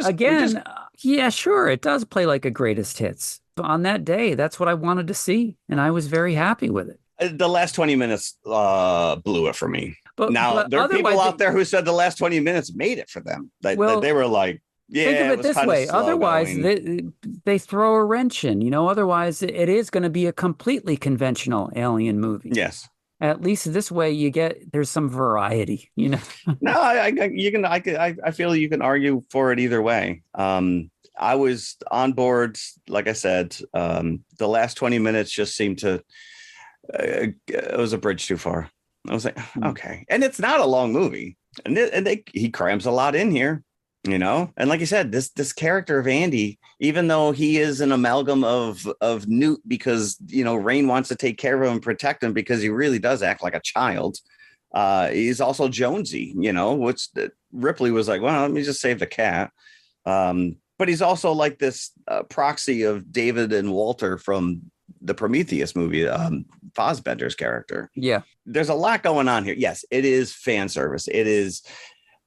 Speaker 3: yeah, sure. It does play like a greatest hits. But on that day, that's what I wanted to see. And I was very happy with it.
Speaker 2: The last 20 minutes blew it for me. But there are people out there who said the last 20 minutes made it for them. They were like,
Speaker 3: think of it this way. Otherwise, they throw a wrench in. Otherwise, it is going to be a completely conventional alien movie.
Speaker 2: Yes.
Speaker 3: At least this way there's some variety, No,
Speaker 2: I feel you can argue for it either way. I was on board. Like I said, the last 20 minutes just seemed to, it was a bridge too far. I was like, okay. And it's not a long movie, and he crams a lot in here. And like you said, this character of Andy, even though he is an amalgam of Newt, because Rain wants to take care of him and protect him, because he really does act like a child. He's also Jonesy, which Ripley was like, well, let me just save the cat. But he's also like this proxy of David and Walter from the Prometheus movie, Fassbender's character.
Speaker 3: Yeah,
Speaker 2: there's a lot going on here. Yes, it is fan service. It is.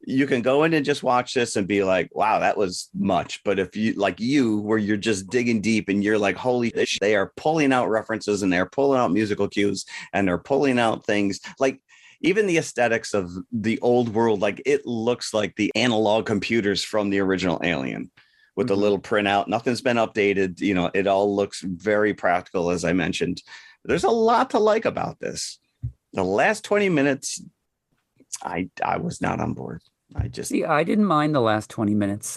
Speaker 2: You can go in and just watch this and be like, wow, that was much. But if where you're just digging deep and you're like, holy shit, they are pulling out references and they're pulling out musical cues and they're pulling out things like even the aesthetics of the old world. Like it looks like the analog computers from the original Alien with the little printout. Nothing's been updated. It all looks very practical, as I mentioned. There's a lot to like about this. The last 20 minutes, I was not on board. I
Speaker 3: didn't mind the last 20 minutes.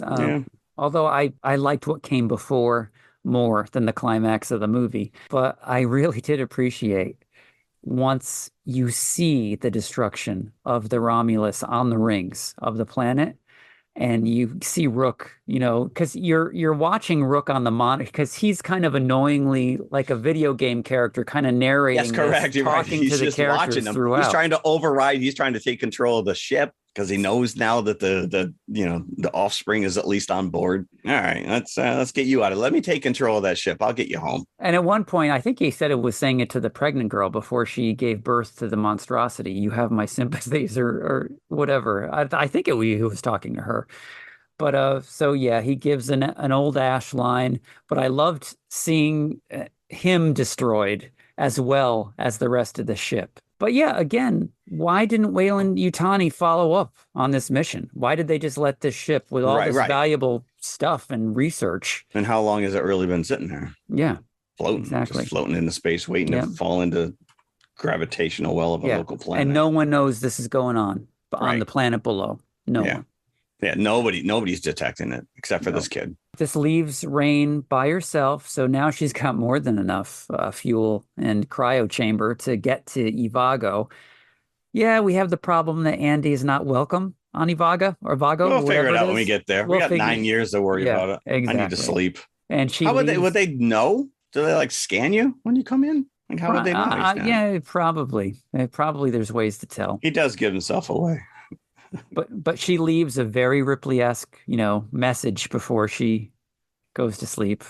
Speaker 3: Although I liked what came before more than the climax of the movie. But I really did appreciate once you see the destruction of the Romulus on the rings of the planet, and you see Rook, because you're watching Rook on the monitor, because he's kind of annoyingly like a video game character, kind of narrating.
Speaker 2: That's correct.
Speaker 3: Talking to the characters throughout.
Speaker 2: He's trying to override. He's trying to take control of the ship. because he knows now that the offspring is at least on board. All right, let's get you out of it. Let me take control of that ship. I'll get you home.
Speaker 3: And at one point, I think he said it was saying it to the pregnant girl before she gave birth to the monstrosity. You have my sympathies, or whatever. I think he was talking to her. But so yeah, he gives an old Ash line. But I loved seeing him destroyed as well as the rest of the ship. But yeah, again, why didn't Weyland-Yutani follow up on this mission? Why did they just let this ship with all this valuable stuff and research?
Speaker 2: And how long has it really been sitting there?
Speaker 3: Yeah,
Speaker 2: floating,
Speaker 3: exactly.
Speaker 2: Just floating into space, waiting to fall into gravitational well of a local planet.
Speaker 3: And no one knows this is going on the planet below. No one.
Speaker 2: Yeah, nobody's detecting it except for this kid.
Speaker 3: This leaves Rain by herself, so now she's got more than enough fuel and cryo chamber to get to Ivago. Yeah, we have the problem that Andy is not welcome on Ivago or Vago.
Speaker 2: We'll figure it out when we get there. We got 9 years to worry about it.
Speaker 3: Exactly.
Speaker 2: I need to sleep.
Speaker 3: And she
Speaker 2: would they know? Do they like scan you when you come in? Like how would they know?
Speaker 3: Yeah, probably. Probably there's ways to tell.
Speaker 2: He does give himself away.
Speaker 3: But she leaves a very Ripley-esque, message before she goes to sleep.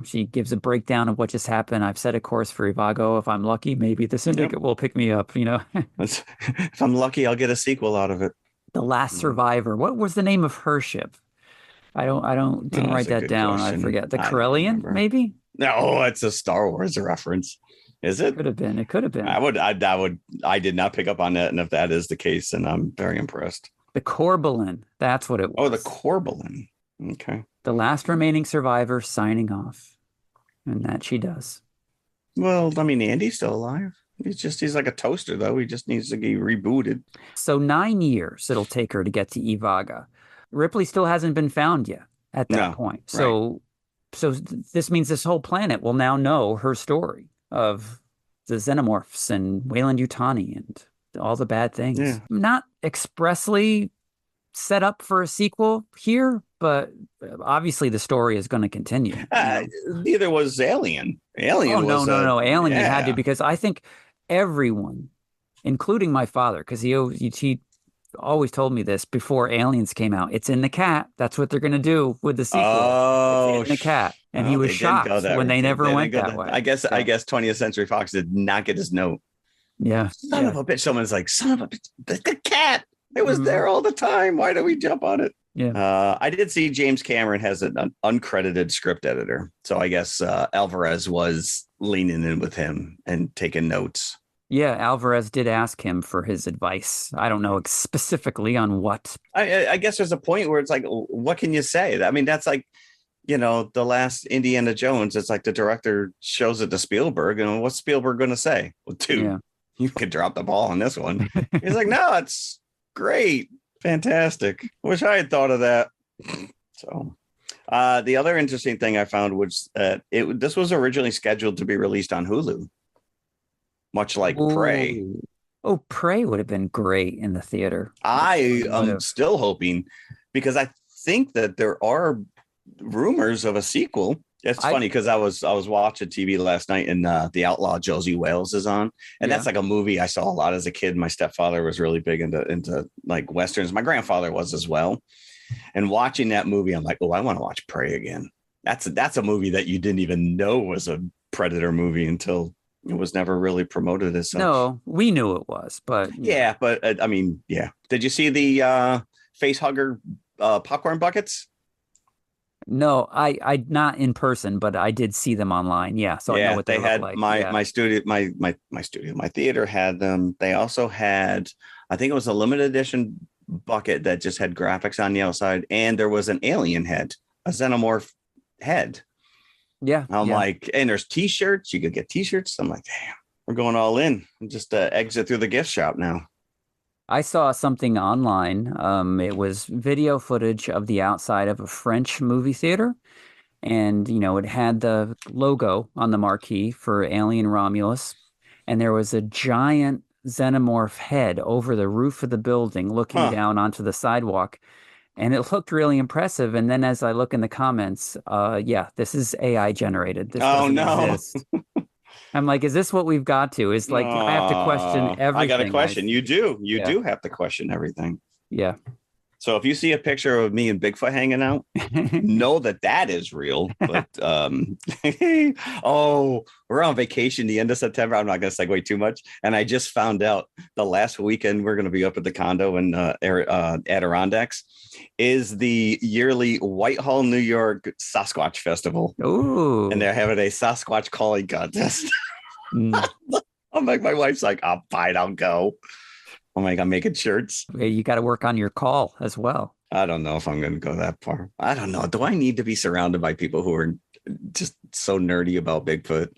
Speaker 3: She gives a breakdown of what just happened. I've set a course for Ivago. If I'm lucky, maybe the syndicate will pick me up.
Speaker 2: If I'm lucky, I'll get a sequel out of it.
Speaker 3: The Last Survivor. What was the name of her ship? Didn't write that down. Question. I forget. The Corellian, maybe?
Speaker 2: No, it's a Star Wars reference. Is it?
Speaker 3: It could have been.
Speaker 2: I did not pick up on that. And if that is the case, then I'm very impressed.
Speaker 3: The Corbelan. That's what it was.
Speaker 2: Oh, the Corbelan. Okay.
Speaker 3: The last remaining survivor signing off. And that she does.
Speaker 2: Well, I mean, Andy's still alive. He's like a toaster, though. He just needs to be rebooted.
Speaker 3: So 9 years it'll take her to get to Ivaga. Ripley still hasn't been found yet at that point. So this means this whole planet will now know her story of the xenomorphs and Weyland-Yutani and all the bad things.
Speaker 2: Yeah.
Speaker 3: Not expressly set up for a sequel here, but obviously the story is going to continue.
Speaker 2: Neither was Alien. Alien
Speaker 3: no. Alien you had to, because I think everyone, including my father, because he always told me this before Aliens came out. It's in the cat. That's what they're going to do with the sequel.
Speaker 2: Oh,
Speaker 3: it's in the cat. And he was shocked when they never went that way.
Speaker 2: I guess 20th Century Fox did not get his note.
Speaker 3: Yeah.
Speaker 2: Son of a bitch. Someone's like, son of a bitch, the cat. It was there all the time. Why do we jump on it?
Speaker 3: Yeah.
Speaker 2: I did see James Cameron has an uncredited script editor. So I guess Alvarez was leaning in with him and taking notes.
Speaker 3: Yeah, Alvarez did ask him for his advice. I don't know specifically on what.
Speaker 2: I guess there's a point where it's like, what can you say? I mean, that's like, the last Indiana Jones. It's like the director shows it to Spielberg, and what's Spielberg going to say? Well, dude, you could drop the ball on this one. He's like, no, it's great. Fantastic. Wish I had thought of that. So the other interesting thing I found was that this was originally scheduled to be released on Hulu. Much like Prey.
Speaker 3: Oh, Prey would have been great in the theater.
Speaker 2: I am still hoping, because I think that there are rumors of a sequel. It's funny because I was watching TV last night, and The Outlaw Josie Wales is on, and that's like a movie I saw a lot as a kid. My stepfather was really big into like westerns. My grandfather was as well. And watching that movie, I'm like, oh, I want to watch Prey again. That's a movie that you didn't even know was a Predator movie until it was never really promoted as such.
Speaker 3: No, we knew it was, but
Speaker 2: I mean, yeah. Did you see the face hugger popcorn buckets?
Speaker 3: No, I not in person, but I did see them online. Yeah, so I know what they
Speaker 2: had.
Speaker 3: Look like.
Speaker 2: My theater had them. They also had, I think it was a limited edition bucket that just had graphics on the outside, and there was an alien head, a xenomorph head.
Speaker 3: Yeah,
Speaker 2: I'm like, and there's T-shirts. You could get T-shirts. I'm like, damn, we're going all in. Just exit through the gift shop now.
Speaker 3: I saw something online. It was video footage of the outside of a French movie theater. And, it had the logo on the marquee for Alien Romulus. And there was a giant xenomorph head over the roof of the building looking down onto the sidewalk. And it looked really impressive. And then as I look in the comments, this is AI generated. This doesn't exist. I'm like, is this what we've got to? It's like, I have to question everything.
Speaker 2: I got a question. You do have to question everything.
Speaker 3: Yeah.
Speaker 2: So if you see a picture of me and Bigfoot hanging out, know that is real. But oh, we're on vacation the end of September. I'm not going to segue too much. And I just found out the last weekend we're going to be up at the condo in Adirondacks is the yearly Whitehall, New York Sasquatch Festival.
Speaker 3: Ooh.
Speaker 2: And they're having a Sasquatch calling contest. I'm like, my wife's like, "Oh, fine, I'll go." Oh my God, making shirts.
Speaker 3: You got to work on your call as well.
Speaker 2: I don't know if I'm going to go that far. I don't know. Do I need to be surrounded by people who are just so nerdy about Bigfoot?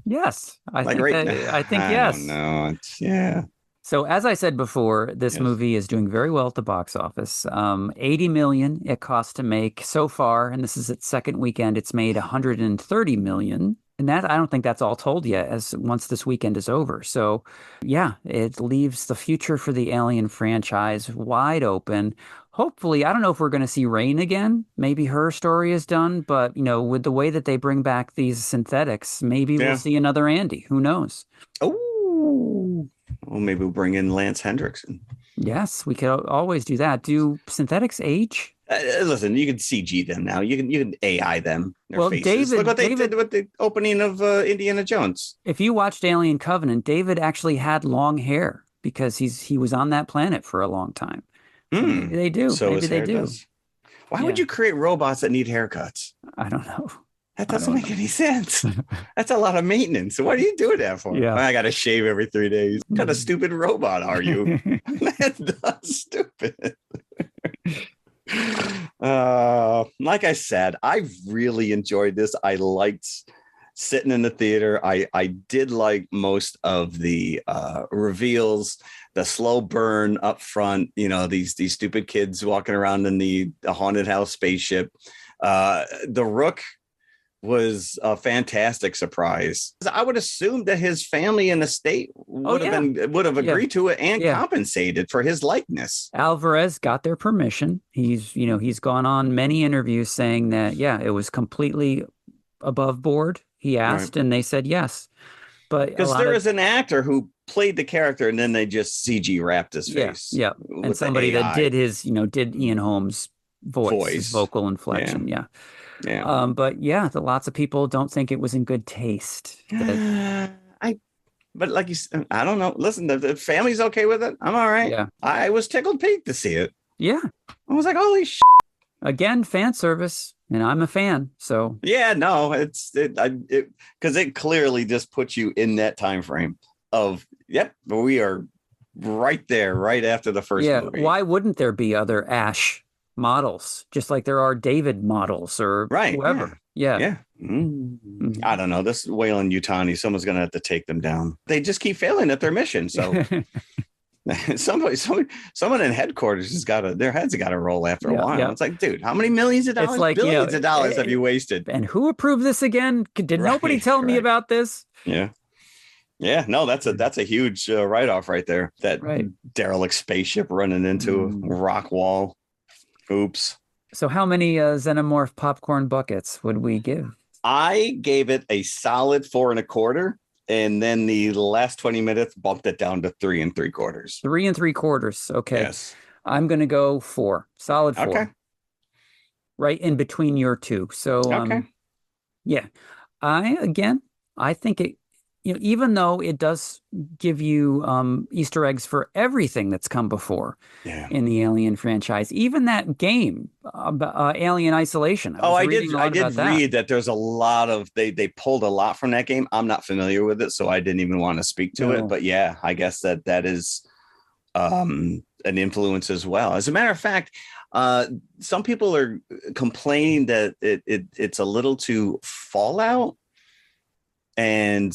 Speaker 3: Yes, I think yes.
Speaker 2: I don't know. Yeah.
Speaker 3: So as I said before, this movie is doing very well at the box office. 80 million it cost to make so far, and this is its second weekend. It's made 130 million. And that, I don't think that's all told yet as once this weekend is over. So yeah, it leaves the future for the Alien franchise wide open. Hopefully, I don't know if we're going to see Rain again. Maybe her story is done, but with the way that they bring back these synthetics, maybe we'll see another Andy. Who knows?
Speaker 2: Oh, well, maybe we'll bring in Lance Hendrickson.
Speaker 3: Yes, we could always do that. Do synthetics age?
Speaker 2: Listen, you can CG them now. You can AI them. Their faces.
Speaker 3: David,
Speaker 2: look what they did with the opening of Indiana Jones.
Speaker 3: If you watched Alien Covenant, David actually had long hair because he was on that planet for a long time. So maybe they do.
Speaker 2: So
Speaker 3: maybe they do.
Speaker 2: Why would you create robots that need haircuts?
Speaker 3: I don't know.
Speaker 2: That doesn't make any sense. That's a lot of maintenance. So what are you doing that for?
Speaker 3: Yeah.
Speaker 2: I got to shave every 3 days. What kind of stupid robot are you? That's stupid. Like I said, I really enjoyed this. I liked sitting in the theater. I did like most of the reveals, the slow burn up front, these stupid kids walking around in the haunted house spaceship. The Rook was a fantastic surprise. I would assume that his family and estate would have agreed to it and compensated for his likeness.
Speaker 3: Alvarez got their permission. He's gone on many interviews saying that it was completely above board. He asked and they said yes. But
Speaker 2: because there is an actor who played the character and then they just CG wrapped his face.
Speaker 3: Yeah. And somebody that did did Ian Holmes' voice. His vocal inflection. Yeah. But lots of people don't think it was in good taste.
Speaker 2: But like you said, I don't know. Listen, the family's okay with it. I'm all right.
Speaker 3: Yeah.
Speaker 2: I was tickled pink to see it.
Speaker 3: Yeah.
Speaker 2: I was like, holy shit.
Speaker 3: Again, fan service. And I'm a fan. So
Speaker 2: it's because it clearly just puts you in that time frame of we are right there, right after the first movie.
Speaker 3: Why wouldn't there be other Ash models, just like there are David models or whoever? Yeah.
Speaker 2: Mm-hmm. I don't know. This Weyland-Yutani, someone's gonna have to take them down. They just keep failing at their mission. So someone in headquarters their heads have got to roll after a while. It's like, dude, how many millions of dollars, it's like, billions of dollars have you wasted?
Speaker 3: And who approved this again? Did nobody tell me about this?
Speaker 2: Yeah. No, that's a huge write-off right there. That derelict spaceship running into a rock wall. Oops.
Speaker 3: So how many xenomorph popcorn buckets would we give?
Speaker 2: I gave it a solid 4 1/4. And then the last 20 minutes bumped it down to 3 3/4.
Speaker 3: 3 3/4. Okay.
Speaker 2: Yes.
Speaker 3: I'm going to go 4. Solid 4. Okay. Right in between your two. So, I think it, even though it does give you Easter eggs for everything that's come before in the Alien franchise, even that game, Alien Isolation.
Speaker 2: I did read that there's a lot of, they pulled a lot from that game. I'm not familiar with it, so I didn't even want to speak to it. But I guess that is an influence as well. As a matter of fact, some people are complaining that it's a little too Fallout. And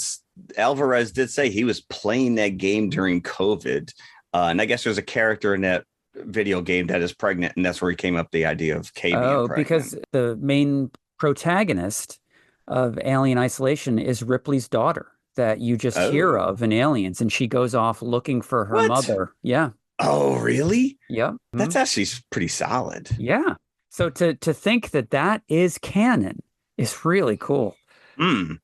Speaker 2: Alvarez did say he was playing that game during COVID. And I guess there's a character in that video game that is pregnant. And that's where he came up with the idea of K being pregnant. Because
Speaker 3: the main protagonist of Alien Isolation is Ripley's daughter that you just hear of in Aliens. And she goes off looking for her mother. Yeah.
Speaker 2: Oh, really?
Speaker 3: Yep.
Speaker 2: That's actually pretty solid.
Speaker 3: Yeah. So to think that is canon is really cool.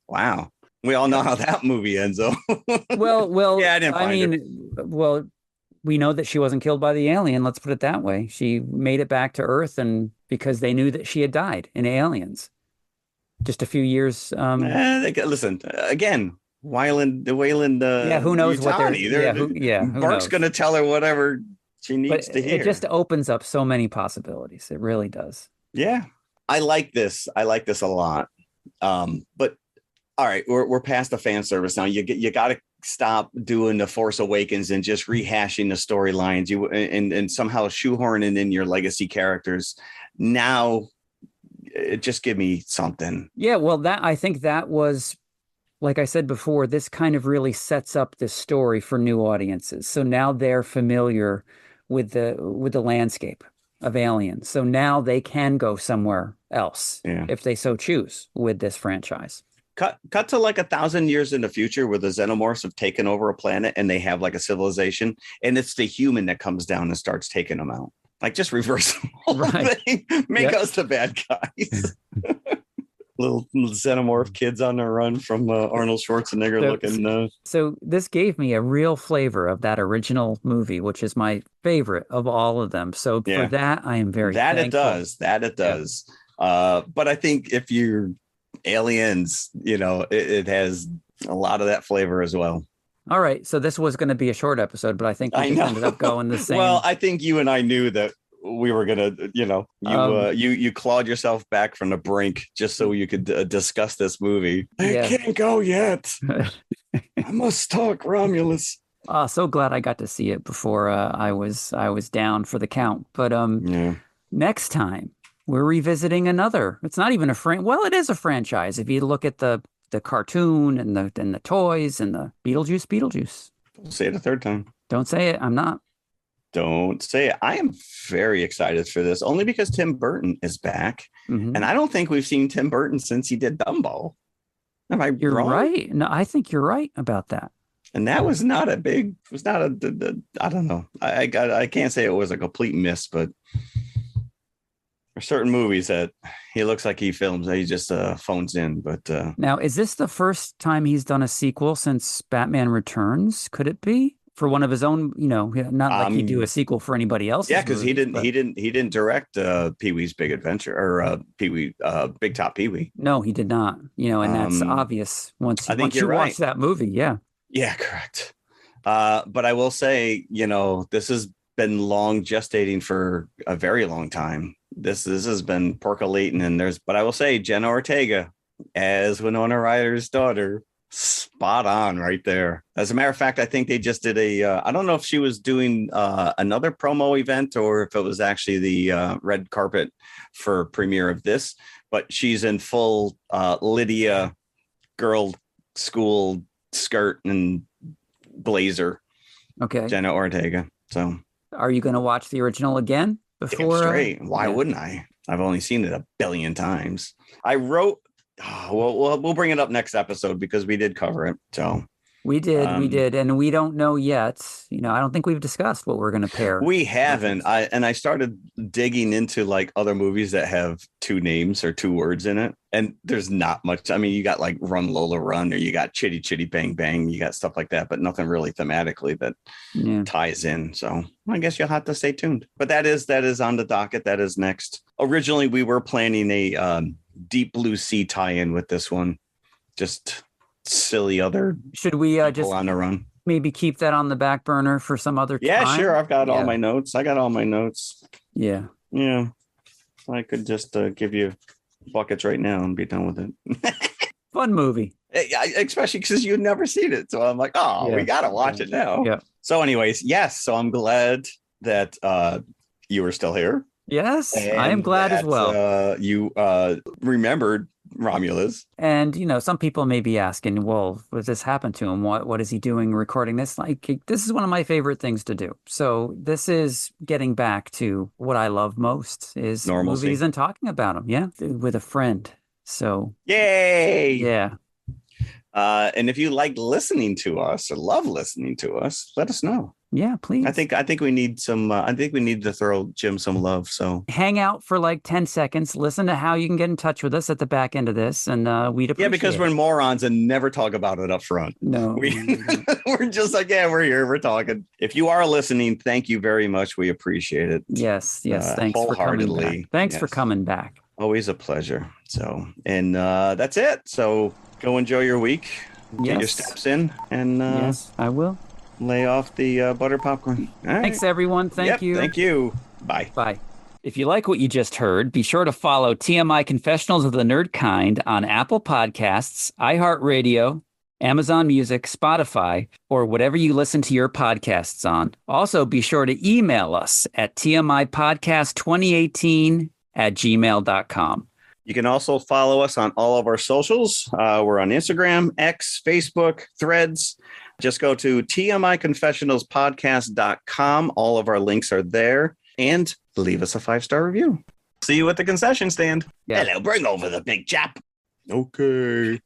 Speaker 2: Wow. We all know how that movie ends, though.
Speaker 3: Well,
Speaker 2: yeah, I didn't find it.
Speaker 3: we know that she wasn't killed by the alien. Let's put it that way. She made it back to Earth, and because they knew that she had died in Aliens just a few years.
Speaker 2: Listen, again, Weyland,
Speaker 3: Yeah, who knows what they're.
Speaker 2: Yutani.
Speaker 3: Who
Speaker 2: Bark's
Speaker 3: knows?
Speaker 2: going to tell her whatever she needs to hear.
Speaker 3: It just opens up so many possibilities. It really does.
Speaker 2: Yeah, I like this. I like this a lot. But all right, we're past the fan service now. You got to stop doing the Force Awakens and just rehashing the storylines. And somehow shoehorning in your legacy characters. Now, just give me something.
Speaker 3: Yeah, well, I think that was, like I said before, this kind of really sets up this story for new audiences. So now they're familiar with the landscape of Aliens. So now they can go somewhere else if they so choose with this franchise.
Speaker 2: Cut to like 1,000 years in the future where the xenomorphs have taken over a planet and they have like a civilization, and it's the human that comes down and starts taking them out. Like, just reverse the whole thing. Make us the bad guys. Little xenomorph kids on the run from Arnold Schwarzenegger looking.
Speaker 3: So this gave me a real flavor of that original movie, which is my favorite of all of them. So for that, I am very thankful.
Speaker 2: It does. But I think if you're Aliens, it has a lot of that flavor as well.
Speaker 3: All right. So this was going to be a short episode, but I think we ended up going the same.
Speaker 2: Well, I think you and I knew that we were going to, you clawed yourself back from the brink just so you could discuss this movie. I can't go yet. I must talk Romulus.
Speaker 3: So glad I got to see it before I was down for the count. But next time we're revisiting another. It's not even well, it is a franchise. If you look at the cartoon and the toys and the Beetlejuice.
Speaker 2: Don't say it a third time.
Speaker 3: Don't say it. I'm not.
Speaker 2: Don't say it. I am very excited for this, only because Tim Burton is back. And I don't think we've seen Tim Burton since he did Dumbo. Am I
Speaker 3: You're
Speaker 2: wrong?
Speaker 3: right. No, I think you're right about that.
Speaker 2: And that was not I don't know. I can't say it was a complete miss, but there's certain movies that he looks like he films. He just phones in. But
Speaker 3: now, is this the first time he's done a sequel since Batman Returns? Could it be for one of his own? Not like he'd do a sequel for anybody else.
Speaker 2: Yeah, because he didn't direct Pee-wee's Big Adventure or Big Top Pee-wee.
Speaker 3: No, he did not. And that's obvious once you watch that movie. Yeah.
Speaker 2: Yeah, correct. But I will say, this has been long gestating for a very long time. This has been percolating, but I will say Jenna Ortega as Winona Ryder's daughter, spot on right there. As a matter of fact, I think they just did I don't know if she was doing another promo event or if it was actually the red carpet for premiere of this, but she's in full Lydia girl school skirt and blazer.
Speaker 3: Okay.
Speaker 2: Jenna Ortega. So
Speaker 3: are you going to watch the original again? Before
Speaker 2: straight. Why wouldn't I? I've only seen it 1 billion times. I wrote. We'll bring it up next episode because we did cover it. So
Speaker 3: we did, and we don't know yet. I don't think we've discussed what we're going to pair.
Speaker 2: We haven't. I started digging into like other movies that have 2 names or 2 words in it, and there's not much. I mean, you got like Run Lola Run, or you got Chitty Chitty Bang Bang. You got stuff like that, but nothing really thematically that ties in. So I guess you'll have to stay tuned. But that is on the docket. That is next. Originally, we were planning a Deep Blue Sea tie-in with this one. Just silly other.
Speaker 3: Should we just
Speaker 2: on the run?
Speaker 3: Maybe keep that on the back burner for some other time?
Speaker 2: Yeah, sure. I've got all my notes. I got all my notes.
Speaker 3: Yeah.
Speaker 2: Yeah. I could just give you buckets right now and be done with it.
Speaker 3: Fun movie.
Speaker 2: Especially because you've never seen it. So I'm like, we got to watch it now.
Speaker 3: Yeah.
Speaker 2: So anyways, yes. So I'm glad that you were still here.
Speaker 3: Yes, I am glad as well.
Speaker 2: You remembered Romulus.
Speaker 3: And, some people may be asking, well, what this happened to him? What is he doing recording this? Like, this is one of my favorite things to do. So this is getting back to what I love most is
Speaker 2: normalcy.
Speaker 3: Movies and talking about them. Yeah, with a friend. So
Speaker 2: yay.
Speaker 3: Yeah.
Speaker 2: And if you like listening to us or love listening to us, let us know.
Speaker 3: Yeah, please.
Speaker 2: I think we need some. I think we need to throw Jim some love. So
Speaker 3: hang out for like 10 seconds. Listen to how you can get in touch with us at the back end of this, and we'd appreciate
Speaker 2: because we're
Speaker 3: it.
Speaker 2: morons and never talk about it up front.
Speaker 3: No,
Speaker 2: We're just like, yeah, we're here, we're talking. If you are listening, thank you very much. We appreciate it.
Speaker 3: Yes. Thanks for coming back. Thanks for coming back.
Speaker 2: Always a pleasure. So, and that's it. So go enjoy your week. Get your steps in, and
Speaker 3: yes, I will.
Speaker 2: Lay off the butter popcorn. All right.
Speaker 3: Thanks, everyone. Thank you.
Speaker 2: Thank you. Bye.
Speaker 3: Bye. If you like what you just heard, be sure to follow TMI Confessionals of the Nerd Kind on Apple Podcasts, iHeartRadio, Amazon Music, Spotify, or whatever you listen to your podcasts on. Also, be sure to email us at tmipodcast2018@gmail.com.
Speaker 2: You can also follow us on all of our socials. We're on Instagram, X, Facebook, Threads. Just go to tmiconfessionalspodcast.com. All of our links are there. And leave us a 5-star review. See you at the concession stand.
Speaker 3: Yeah.
Speaker 2: Hello, bring over the big chap. Okay.